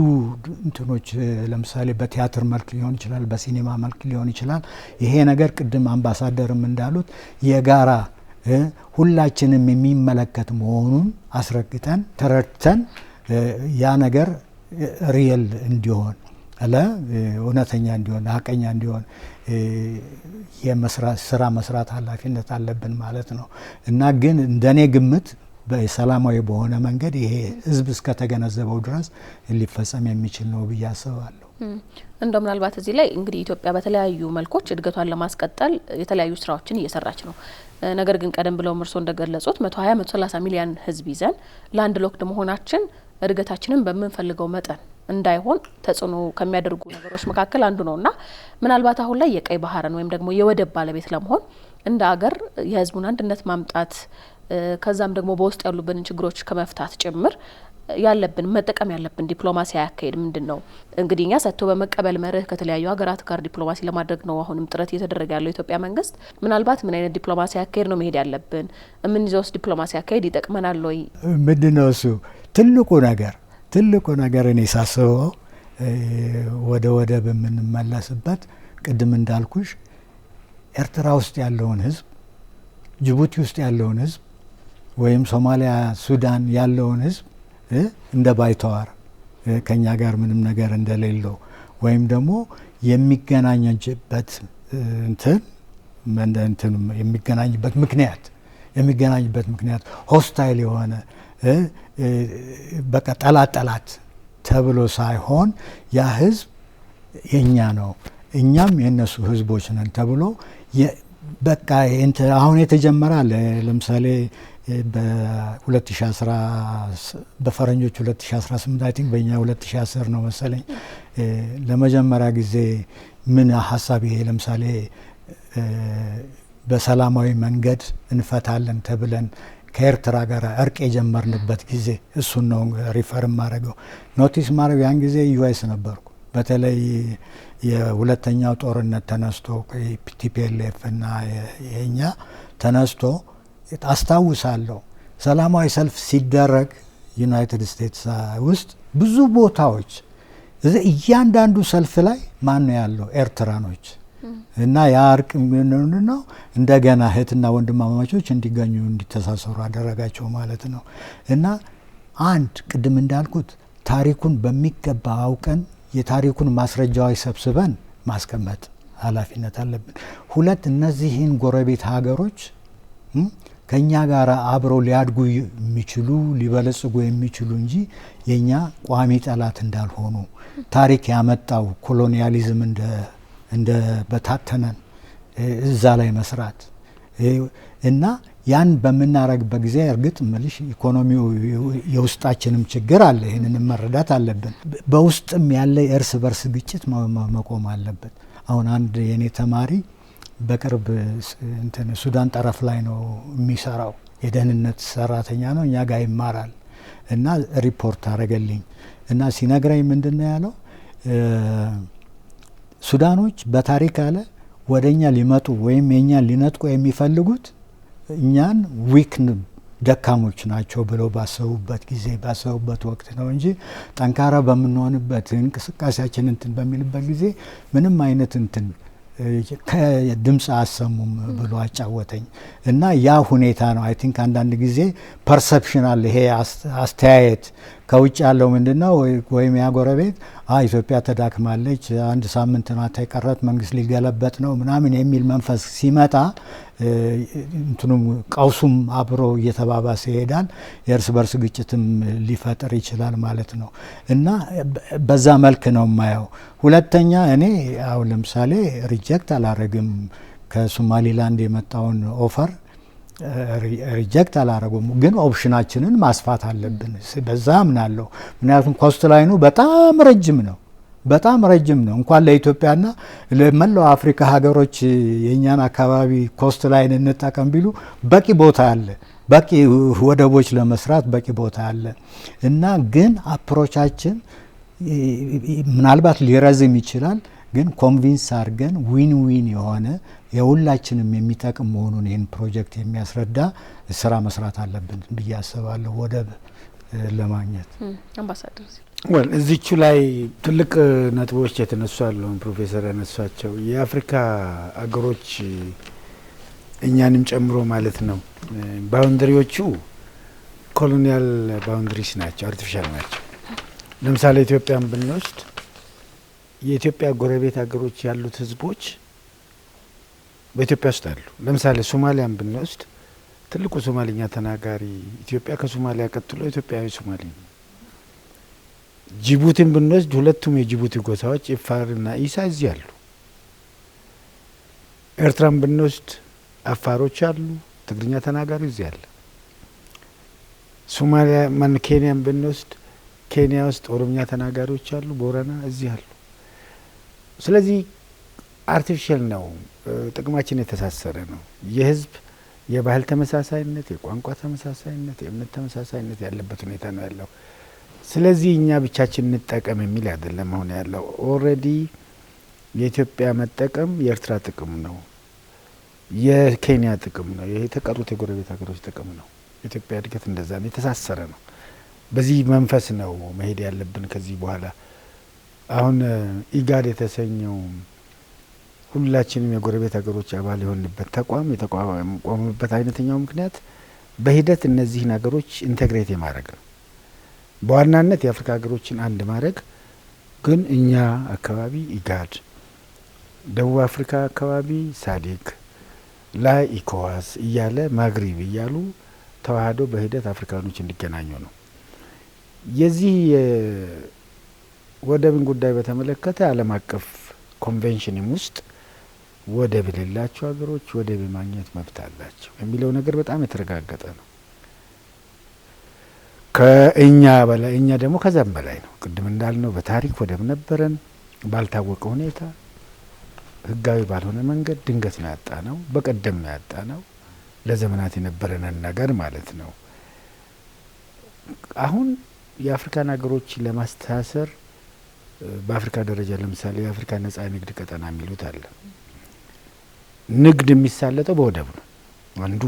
እንትኖች ለምሳሌ በቲያትር መልክ ሊሆን ይችላል፣ በሲኔማ መልክ ሊሆን ይችላል። ይሄ ነገር ቅድም አምባሳደርም እንዳሉት የጋራ ሁላችንም የሚመለከት መሆኑን አስረግጠን ተረድተን ያ ነገር ሪየል እንዲሆን እውነተኛ እንዲሆን ሀቀኛ እንዲሆን ስራ መስራት ኃላፊነት አለብን ማለት ነው እና ግን እንደኔ ግምት በሰላማዊ በሆነ መንገድ ይሄ ህዝብ እስከተገነዘበው ድረስ ሊፈጸም የሚችል ነው ብዬ አስባለሁ። እንደው ምናልባት እዚህ ላይ እንግዲህ ኢትዮጵያ በተለያዩ መልኮች እድገቷን ለማስቀጠል የተለያዩ ስራዎችን እየሰራች ነው። ነገር ግን ቀደም ብለው እርሶ እንደገለጹት 120-130 ሚሊዮን ህዝብ ይዘን ላንድ ሎክድ መሆናችን እድገታችንን በምንፈልገው መጠን እንዳይሆን ተጽዕኖ ከሚያደርጉ ነገሮች መካከል አንዱ ነውና ምናልባት አሁን ላይ የቀይ ባህርን ወይም ደግሞ የወደብ ባለቤት ለመሆን እንደ አገር የህዝቡን አንድነት ማምጣት ከዛም ደግሞ በውስጥ ያሉብንን ችግሮች ከመፍታት ጭምር ያለብን መጠቀም ያለብን ዲፕሎማሲያዊ አካሄድ ምንድነው? እንግዲህ እኛ ሰጥቶ በመቀበል መርህ ከተለያዩ ሀገራት ጋር ዲፕሎማሲ ለማድረግ ነው አሁንም ጥረት እየተደረገ ያለው ኢትዮጵያ መንግስት። ምናልባት ምን አይነት ዲፕሎማሲያዊ አካሄድ ነው መሄድ ያለብን? የምንይዘውስ ዲፕሎማሲያዊ አካሄድ ይጠቅመናል ወይ? ምንድነው እሱ ትልቁ ነገር እኔ ሳስበው ወደ ወደብ የምንመለስበት ቅድም እንዳልኩሽ ኤርትራ ውስጥ ያለውን ህዝብ፣ ጅቡቲ ውስጥ ያለውን ህዝብ ወይም ሶማሊያ፣ ሱዳን ያለውን ህዝብ እንደ ባይተዋር ከኛ ጋር ምንም ነገር እንደሌለው ወይም ደግሞ የሚገናኝበት የሚገናኝበት ምክንያት ሆስታይል የሆነ በቃ ጠላት ተብሎ ሳይሆን ያ ህዝብ የኛ ነው እኛም የነሱ ህዝቦች ነን ተብሎ በቃ አሁን የተጀመረ አለ። ለምሳሌ በ2010 በፈረንጆች 2018 አይ ቲንክ በእኛ 2010 ነው መሰለኝ ለመጀመሪያ ጊዜ ምን ሀሳብ ይሄ ለምሳሌ በሰላማዊ መንገድ እንፈታለን ተብለን ከኤርትራ ጋር እርቅ የጀመርንበት ጊዜ እሱን ነው ሪፈር ማድረገው። ኖቲስ ማድረግ ያን ጊዜ ዩኤስ ነበርኩ። በተለይ የሁለተኛው ጦርነት ተነስቶ ቲፒኤልኤፍ እና የኛ ተነስቶ አስታውሳለሁ። ሰላማዊ ሰልፍ ሲደረግ ዩናይትድ ስቴትስ ውስጥ ብዙ ቦታዎች እያንዳንዱ ሰልፍ ላይ ማን ነው ያለው? ኤርትራኖች እና ያ እርቅ ነው እንደገና እህትና ወንድማማቾች እንዲገኙ እንዲተሳሰሩ አደረጋቸው ማለት ነው። እና አንድ ቅድም እንዳልኩት ታሪኩን በሚገባ አውቀን የታሪኩን ማስረጃዎች ሰብስበን ማስቀመጥ ኃላፊነት አለብን። ሁለት እነዚህን ጎረቤት ሀገሮች ከኛ ጋር አብረው ሊያድጉ የሚችሉ ሊበለጽጉ የሚችሉ እንጂ የኛ ቋሚ ጠላት እንዳልሆኑ ታሪክ ያመጣው ኮሎኒያሊዝም እንደ በታተነን እዛ ላይ መስራት እና ያን በምናረግበት ጊዜ እርግጥ ምልሽ ኢኮኖሚው የውስጣችንም ችግር አለ። ይህንን መረዳት አለብን። በውስጥም ያለ የእርስ በርስ ግጭት መቆም አለበት። አሁን አንድ የኔ ተማሪ በቅርብ ሱዳን ጠረፍ ላይ ነው የሚሰራው። የደህንነት ሰራተኛ ነው፣ እኛ ጋር ይማራል እና ሪፖርት አረገልኝ እና ሲነግረኝ ምንድነው ያለው? ሱዳኖች በታሪክ አለ ወደኛ ሊመጡ ወይም የኛን ሊነጥቁ የሚፈልጉት እኛን ዊክን ደካሞች ናቸው ብለው ባሰቡበት ጊዜ ባሰቡበት ወቅት ነው እንጂ ጠንካራ በምንሆንበት እንቅስቃሴያችን በሚልበት ጊዜ ምንም አይነት ከድምፅ አሰሙም ብሎ አጫወተኝ እና ያ ሁኔታ ነው። አይ ቲንክ አንዳንድ ጊዜ ፐርሰፕሽናል ይሄ አስተያየት ከውጭ ያለው ምንድነው ወይም ያ ጎረቤት ኢትዮጵያ ተዳክማለች፣ አንድ ሳምንት ናት የቀረት፣ መንግስት ሊገለበጥ ነው ምናምን የሚል መንፈስ ሲመጣ ቀውሱም አብሮ እየተባባሰ ይሄዳል። የእርስ በርስ ግጭትም ሊፈጥር ይችላል ማለት ነው እና በዛ መልክ ነው የማየው። ሁለተኛ እኔ አሁን ለምሳሌ ሪጀክት አላረግም ከሶማሊላንድ የመጣውን ኦፈር ሪጀክት አላረጉም፣ ግን ኦፕሽናችንን ማስፋት አለብን። በዛ አምናለሁ። ምክንያቱም ኮስት ላይኑ በጣም ረጅም ነው፣ በጣም ረጅም ነው። እንኳን ለኢትዮጵያና ለመላው አፍሪካ ሀገሮች የኛን አካባቢ ኮስት ላይን እንጠቀም ቢሉ በቂ ቦታ አለ፣ በቂ ወደቦች ለመስራት በቂ ቦታ አለ እና ግን አፕሮቻችን ምናልባት ሊረዝም ይችላል፣ ግን ኮንቪንስ አድርገን ዊን ዊን የሆነ የሁላችንም የሚጠቅም መሆኑን ይህን ፕሮጀክት የሚያስረዳ ስራ መስራት አለብን ብዬ አስባለሁ ወደብ ለማግኘት። አምባሳደር እዚቹ ላይ ትልቅ ነጥቦች የተነሱ አሉ። ፕሮፌሰር ያነሷቸው የአፍሪካ አገሮች እኛንም ጨምሮ ማለት ነው ባውንደሪዎቹ ኮሎኒያል ባውንደሪስ ናቸው፣ አርቲፊሻል ናቸው። ለምሳሌ ኢትዮጵያን ብንወስድ የኢትዮጵያ ጎረቤት ሀገሮች ያሉት ህዝቦች በኢትዮጵያ ውስጥ አሉ። ለምሳሌ ሶማሊያን ብንወስድ ትልቁ ሶማሊኛ ተናጋሪ ኢትዮጵያ ከሶማሊያ ቀጥሎ ኢትዮጵያዊ ሶማሊ ነው። ጅቡቲን ብንወስድ ሁለቱም የጅቡቲ ጎሳዎች ኢፋርና ኢሳ እዚህ አሉ። ኤርትራን ብንወስድ አፋሮች አሉ፣ ትግርኛ ተናጋሪ እዚህ አለ። ሶማሊያ ኬንያን ብንወስድ ኬንያ ውስጥ ኦሮምኛ ተናጋሪዎች አሉ፣ ቦረና እዚህ አሉ። ስለዚህ አርቲፊሻል ነው፣ ጥቅማችን የተሳሰረ ነው። የህዝብ የባህል ተመሳሳይነት፣ የቋንቋ ተመሳሳይነት፣ የእምነት ተመሳሳይነት ያለበት ሁኔታ ነው ያለው። ስለዚህ እኛ ብቻችን እንጠቀም የሚል አይደለም አሁን ያለው። ኦልሬዲ የኢትዮጵያ መጠቀም የኤርትራ ጥቅም ነው፣ የኬንያ ጥቅም ነው፣ የተቀሩት የጎረቤት ሀገሮች ጥቅም ነው። የኢትዮጵያ እድገት እንደዛ ነው፣ የተሳሰረ ነው። በዚህ መንፈስ ነው መሄድ ያለብን ከዚህ በኋላ። አሁን ኢጋድ የተሰኘው ሁላችንም የጎረቤት ሀገሮች አባል የሆንበት ተቋም የተቋቋመበት አይነተኛው ምክንያት በሂደት እነዚህን ሀገሮች ኢንቴግሬት የማድረግ ነው። በዋናነት የአፍሪካ ሀገሮችን አንድ ማድረግ፣ ግን እኛ አካባቢ ኢጋድ፣ ደቡብ አፍሪካ አካባቢ ሳዲክ ላይ ኢኮዋስ እያለ ማግሪብ እያሉ ተዋህዶ በሂደት አፍሪካኖች እንዲገናኙ ነው። የዚህ ወደብን ጉዳይ በተመለከተ ዓለም አቀፍ ኮንቬንሽንም ውስጥ ወደብ የሌላቸው ሀገሮች ወደብ የማግኘት መብት አላቸው የሚለው ነገር በጣም የተረጋገጠ ነው። ከእኛ በላይ እኛ ደግሞ ከዛም በላይ ነው። ቅድም እንዳልነው በታሪክ ወደብ ነበረን፣ ባልታወቀ ሁኔታ ህጋዊ ባልሆነ መንገድ ድንገት ነው ያጣ ነው፣ በቀደም ነው ያጣ ነው። ለዘመናት የነበረንን ነገር ማለት ነው። አሁን የአፍሪካን ሀገሮች ለማስተሳሰር በአፍሪካ ደረጃ ለምሳሌ የአፍሪካ ነጻ ንግድ ቀጠና የሚሉት አለ። ንግድ የሚሳለጠው በወደብ ነው። አንዱ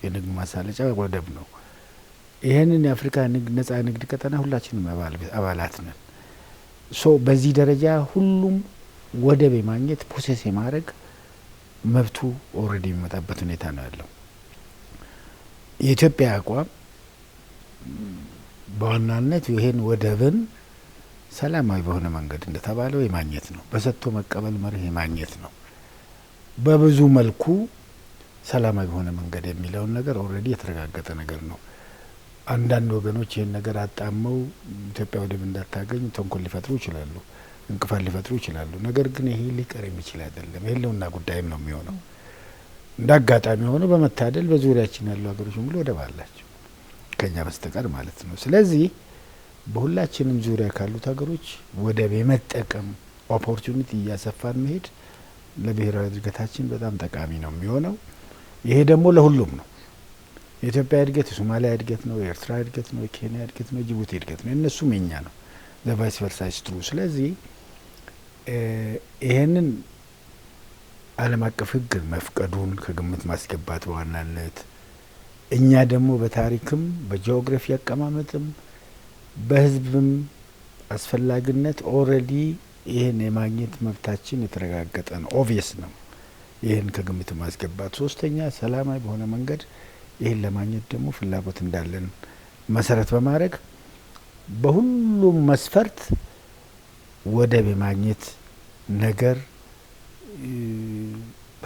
የንግድ ማሳለጫ ወደብ ነው። ይህንን የአፍሪካ ነጻ ንግድ ቀጠና ሁላችንም አባላት ነን። በዚህ ደረጃ ሁሉም ወደብ የማግኘት ፕሮሴስ የማድረግ መብቱ ኦልሬዲ የሚመጣበት ሁኔታ ነው ያለው። የኢትዮጵያ አቋም በዋናነት ይሄን ወደብን ሰላማዊ በሆነ መንገድ እንደተባለው የማግኘት ነው። በሰጥቶ መቀበል መርህ የማግኘት ነው። በብዙ መልኩ ሰላማዊ በሆነ መንገድ የሚለውን ነገር ኦልሬዲ የተረጋገጠ ነገር ነው። አንዳንድ ወገኖች ይህን ነገር አጣመው ኢትዮጵያ ወደብ እንዳታገኝ ተንኮል ሊፈጥሩ ይችላሉ፣ እንቅፋት ሊፈጥሩ ይችላሉ። ነገር ግን ይሄ ሊቀር የሚችል አይደለም። የህልውና ጉዳይም ነው የሚሆነው። እንደ አጋጣሚ ሆኖ በመታደል በዙሪያችን ያሉ ሀገሮች ሙሉ ወደብ አላቸው ከኛ በስተቀር ማለት ነው። ስለዚህ በሁላችንም ዙሪያ ካሉት ሀገሮች ወደብ የመጠቀም ኦፖርቹኒቲ እያሰፋን መሄድ ለብሔራዊ እድገታችን በጣም ጠቃሚ ነው የሚሆነው። ይሄ ደግሞ ለሁሉም ነው። የኢትዮጵያ እድገት የሶማሊያ እድገት ነው፣ የኤርትራ እድገት ነው፣ የኬንያ እድገት ነው፣ የጅቡቲ እድገት ነው። እነሱም የኛ ነው። ዘቫይስ ቨርሳይስ ትሩ። ስለዚህ ይሄንን ዓለም አቀፍ ሕግ መፍቀዱን ከግምት ማስገባት በዋናነት እኛ ደግሞ በታሪክም በጂኦግራፊ አቀማመጥም በህዝብም አስፈላጊነት ኦልሬዲ ይህን የማግኘት መብታችን የተረጋገጠ ነው። ኦብቪየስ ነው። ይህን ከግምት ማስገባት። ሶስተኛ ሰላማዊ በሆነ መንገድ ይህን ለማግኘት ደግሞ ፍላጎት እንዳለን መሰረት በማድረግ በሁሉም መስፈርት ወደብ የማግኘት ነገር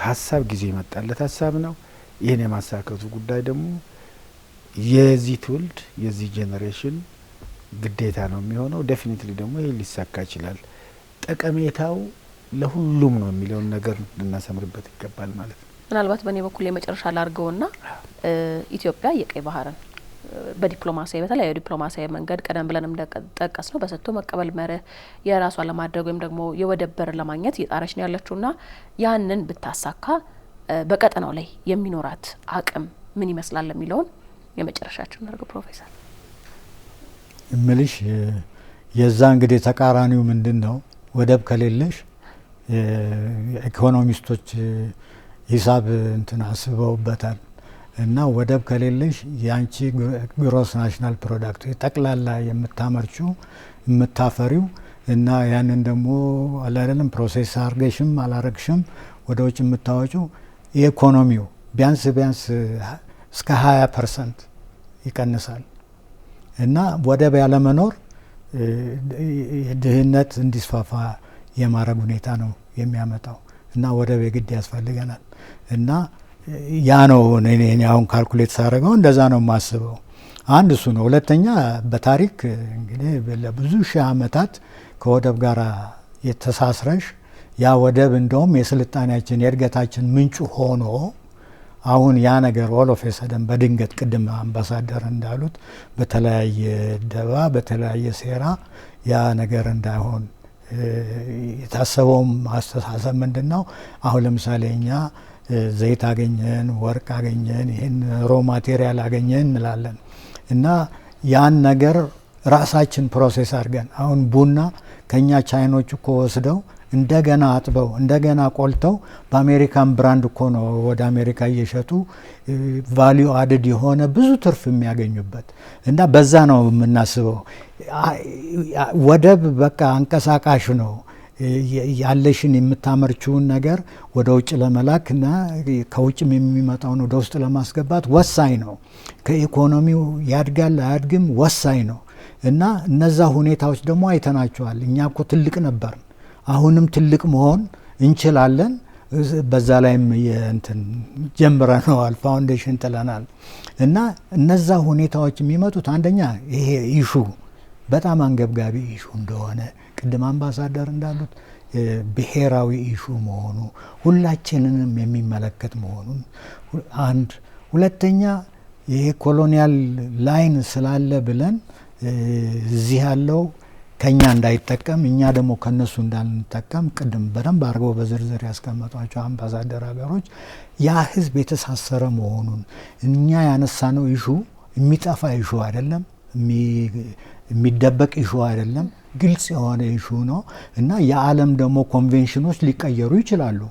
ሀሳብ ጊዜ የመጣለት ሀሳብ ነው። ይህን የማሳካቱ ጉዳይ ደግሞ የዚህ ትውልድ የዚህ ጄኔሬሽን ግዴታ ነው የሚሆነው። ዴፊኒትሊ ደግሞ ይህ ሊሳካ ይችላል። ጠቀሜታው ለሁሉም ነው የሚለውን ነገር ልናሰምርበት ይገባል ማለት ነው። ምናልባት በእኔ በኩል የመጨረሻ ላርገውና ኢትዮጵያ የቀይ ባህርን በዲፕሎማሲያዊ በተለያዩ ዲፕሎማሲያዊ መንገድ ቀደም ብለን እንደጠቀስ ነው በሰጥቶ መቀበል መርህ የራሷ ለማድረግ ወይም ደግሞ የወደብ በር ለማግኘት እየጣረች ነው ያለችውና ያንን ብታሳካ በቀጠናው ላይ የሚኖራት አቅም ምን ይመስላል የሚለውን የመጨረሻችን እናድርገው። ፕሮፌሰር እምልሽ የዛ እንግዲህ ተቃራኒው ምንድነው? ወደብ ከሌለሽ ኢኮኖሚስቶች ሂሳብ እንትን አስበውበታል እና ወደብ ከሌለሽ ያንቺ ግሮስ ናሽናል ፕሮዳክት ጠቅላላ የምታመርቹ የምታፈሪው እና ያንን ደግሞ አላደለም ፕሮሴስ አርገሽም አላረግሽም ወደ ውጭ የምታወጪው የኢኮኖሚው ቢያንስ እስከ 20% ይቀንሳል እና ወደብ ያለመኖር ድህነት እንዲስፋፋ የማረግ ሁኔታ ነው የሚያመጣው እና ወደብ የግድ ያስፈልገናል እና ያ ነው እኔ አሁን ካልኩሌት ሳደርገው እንደዛ ነው የማስበው። አንድ እሱ ነው። ሁለተኛ በታሪክ እንግዲህ ለብዙ ሺህ ዓመታት ከወደብ ጋር የተሳስረሽ ያ ወደብ እንደውም የስልጣኔያችን የእድገታችን ምንጩ ሆኖ አሁን ያ ነገር ኦል ኦፍ ሰደን በድንገት ቅድም አምባሳደር እንዳሉት በተለያየ ደባ በተለያየ ሴራ ያ ነገር እንዳይሆን የታሰበውም አስተሳሰብ ምንድነው? አሁን ለምሳሌ እኛ ዘይት አገኘን፣ ወርቅ አገኘን፣ ይህን ሮ ማቴሪያል አገኘን እንላለን እና ያን ነገር ራሳችን ፕሮሴስ አድርገን አሁን ቡና ከኛ ቻይኖች እኮ ወስደው እንደገና አጥበው እንደገና ቆልተው በአሜሪካን ብራንድ እኮ ነው ወደ አሜሪካ እየሸጡ ቫልዩ አድድ የሆነ ብዙ ትርፍ የሚያገኙበት እና በዛ ነው የምናስበው። ወደብ በቃ አንቀሳቃሽ ነው። ያለሽን የምታመርችውን ነገር ወደ ውጭ ለመላክና ከውጭም የሚመጣውን ወደ ውስጥ ለማስገባት ወሳኝ ነው። ከኢኮኖሚው ያድጋል አያድግም ወሳኝ ነው እና እነዛ ሁኔታዎች ደግሞ አይተናቸዋል። እኛ እኮ ትልቅ ነበር፣ አሁንም ትልቅ መሆን እንችላለን። በዛ ላይም እንትን ጀምረናል፣ ፋውንዴሽን ጥለናል እና እነዛ ሁኔታዎች የሚመጡት አንደኛ ይሄ ኢሹ በጣም አንገብጋቢ ኢሹ እንደሆነ ቅድም አምባሳደር እንዳሉት ብሔራዊ ኢሹ መሆኑ ሁላችንንም የሚመለከት መሆኑን አንድ፣ ሁለተኛ ይሄ ኮሎኒያል ላይን ስላለ ብለን እዚህ ያለው ከኛ እንዳይጠቀም እኛ ደግሞ ከነሱ እንዳንጠቀም ቅድም በደንብ አድርገው በዝርዝር ያስቀመጧቸው አምባሳደር ሀገሮች ያ ህዝብ የተሳሰረ መሆኑን እኛ ያነሳነው ኢሹ የሚጠፋ ኢሹ አይደለም፣ የሚደበቅ ኢሹ አይደለም፣ ግልጽ የሆነ ኢሹ ነው እና የዓለም ደግሞ ኮንቬንሽኖች ሊቀየሩ ይችላሉ።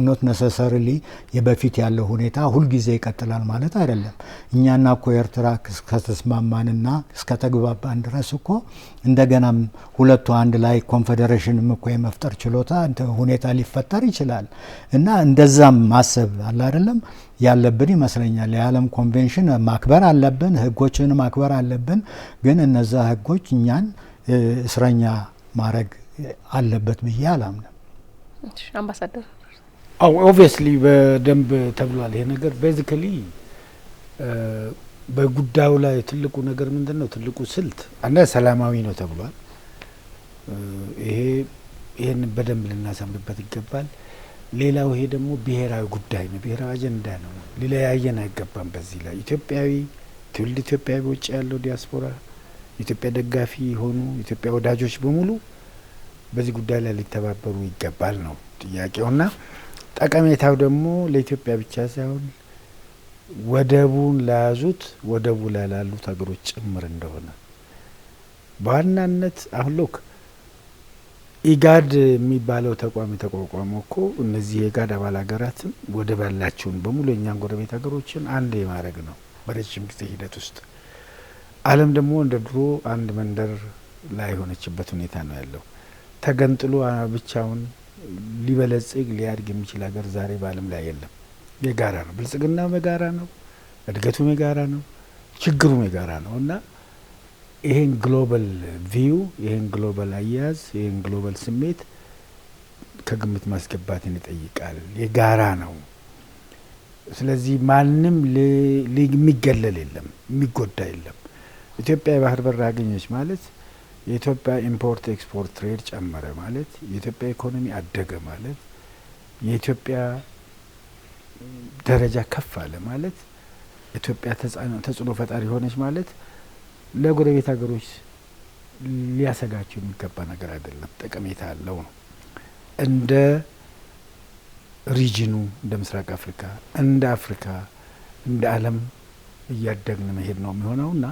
ኖት ነሰሰሪሊ የበፊት ያለው ሁኔታ ሁልጊዜ ይቀጥላል ማለት አይደለም። እኛና እኮ ኤርትራ እስከተስማማንና እስከተግባባን ድረስ እኮ እንደገናም ሁለቱ አንድ ላይ ኮንፌዴሬሽንም እኮ የመፍጠር ችሎታ ሁኔታ ሊፈጠር ይችላል እና እንደዛም ማሰብ አለ አይደለም ያለብን ይመስለኛል። የዓለም ኮንቬንሽን ማክበር አለብን፣ ህጎችን ማክበር አለብን። ግን እነዛ ህጎች እኛን እስረኛ ማድረግ አለበት ብዬ አላምንም። አምባሳደር ኦብቪየስሊ በደንብ ተብሏል። ይሄ ነገር ቤዚካሊ በጉዳዩ ላይ ትልቁ ነገር ምንድነው? ትልቁ ስልት አንደ ሰላማዊ ነው ተብሏል። ይሄን በደንብ ልናሰምርበት ይገባል። ሌላው ይሄ ደግሞ ብሔራዊ ጉዳይ ነው፣ ብሔራዊ አጀንዳ ነው። ሊለያየን አይገባም። በዚህ ላይ ኢትዮጵያዊ ትውልድ ኢትዮጵያዊ በውጭ ያለው ዲያስፖራ፣ ኢትዮጵያ ደጋፊ የሆኑ ኢትዮጵያ ወዳጆች በሙሉ በዚህ ጉዳይ ላይ ሊተባበሩ ይገባል ነው ጥያቄውና ጠቀሜታው ደግሞ ለኢትዮጵያ ብቻ ሳይሆን ወደቡን ለያዙት ወደቡ ላይ ላሉት ሀገሮች ጭምር እንደሆነ በዋናነት አሁን ሎክ ኢጋድ የሚባለው ተቋም የተቋቋመው እኮ እነዚህ የኢጋድ አባል ሀገራትን ወደብ ያላቸውን በሙሉ የእኛን ጎረቤት ሀገሮችን አንድ የማድረግ ነው በረጅም ጊዜ ሂደት ውስጥ። ዓለም ደግሞ እንደ ድሮ አንድ መንደር ላይ የሆነችበት ሁኔታ ነው ያለው። ተገንጥሎ ብቻውን ሊበለጽግ ሊያድግ የሚችል ሀገር ዛሬ በዓለም ላይ የለም። የጋራ ነው፣ ብልጽግናው የጋራ ነው፣ እድገቱም የጋራ ነው፣ ችግሩም የጋራ ነው እና ይሄን ግሎባል ቪው፣ ይሄን ግሎባል አያያዝ፣ ይሄን ግሎባል ስሜት ከግምት ማስገባትን ይጠይቃል። የጋራ ነው። ስለዚህ ማንም የሚገለል የለም፣ የሚጎዳ የለም። ኢትዮጵያ የባህር በር አገኘች ማለት የኢትዮጵያ ኢምፖርት ኤክስፖርት ትሬድ ጨመረ ማለት፣ የኢትዮጵያ ኢኮኖሚ አደገ ማለት፣ የኢትዮጵያ ደረጃ ከፍ አለ ማለት፣ ኢትዮጵያ ተጽዕኖ ፈጣሪ ሆነች ማለት ለጎረቤት ሀገሮች ሊያሰጋቸው የሚገባ ነገር አይደለም። ጠቀሜታ አለው ነው። እንደ ሪጅኑ እንደ ምስራቅ አፍሪካ እንደ አፍሪካ እንደ ዓለም እያደግን መሄድ ነው የሚሆነውና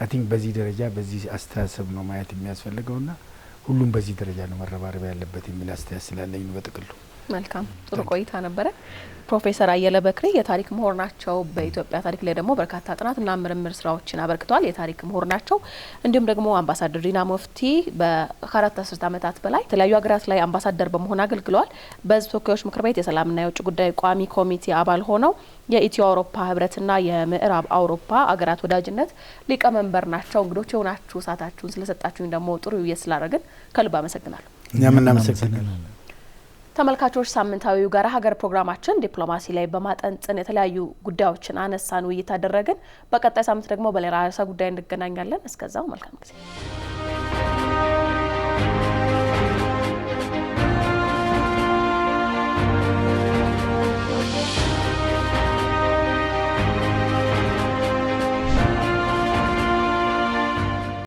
አይ ቲንክ በዚህ ደረጃ በዚህ አስተሳሰብ ነው ማየት የሚያስፈልገውና ሁሉም በዚህ ደረጃ ነው መረባረብ ያለበት የሚል አስተያየት ስላለኝ ነው በጥቅሉ። መልካም ጥሩ ቆይታ ነበረ። ፕሮፌሰር አየለ በክሬ የታሪክ ምሁር ናቸው። በኢትዮጵያ ታሪክ ላይ ደግሞ በርካታ ጥናትና ምርምር ስራዎችን አበርክተዋል። የታሪክ ምሁር ናቸው። እንዲሁም ደግሞ አምባሳደር ዲና ሙፍቲ በ4 አስርት ዓመታት በላይ የተለያዩ ሀገራት ላይ አምባሳደር በመሆን አገልግለዋል። በሕዝብ ተወካዮች ምክር ቤት የሰላምና የውጭ ጉዳይ ቋሚ ኮሚቴ አባል ሆነው የኢትዮ አውሮፓ ህብረትና የምዕራብ አውሮፓ አገራት ወዳጅነት ሊቀመንበር ናቸው። እንግዶች የሆናችሁ ሰዓታችሁን ስለሰጣችሁኝ ደግሞ ጥሩ ውይይት ስላደረግን ከልብ አመሰግናለሁ። እኛም እናመሰግናለን። ተመልካቾች ሳምንታዊው ጋራ ሀገር ፕሮግራማችን ዲፕሎማሲ ላይ በማጠንጠን የተለያዩ ጉዳዮችን አነሳን፣ ውይይት አደረግን። በቀጣይ ሳምንት ደግሞ በሌላ ርዕሰ ጉዳይ እንገናኛለን። እስከዛው መልካም ጊዜ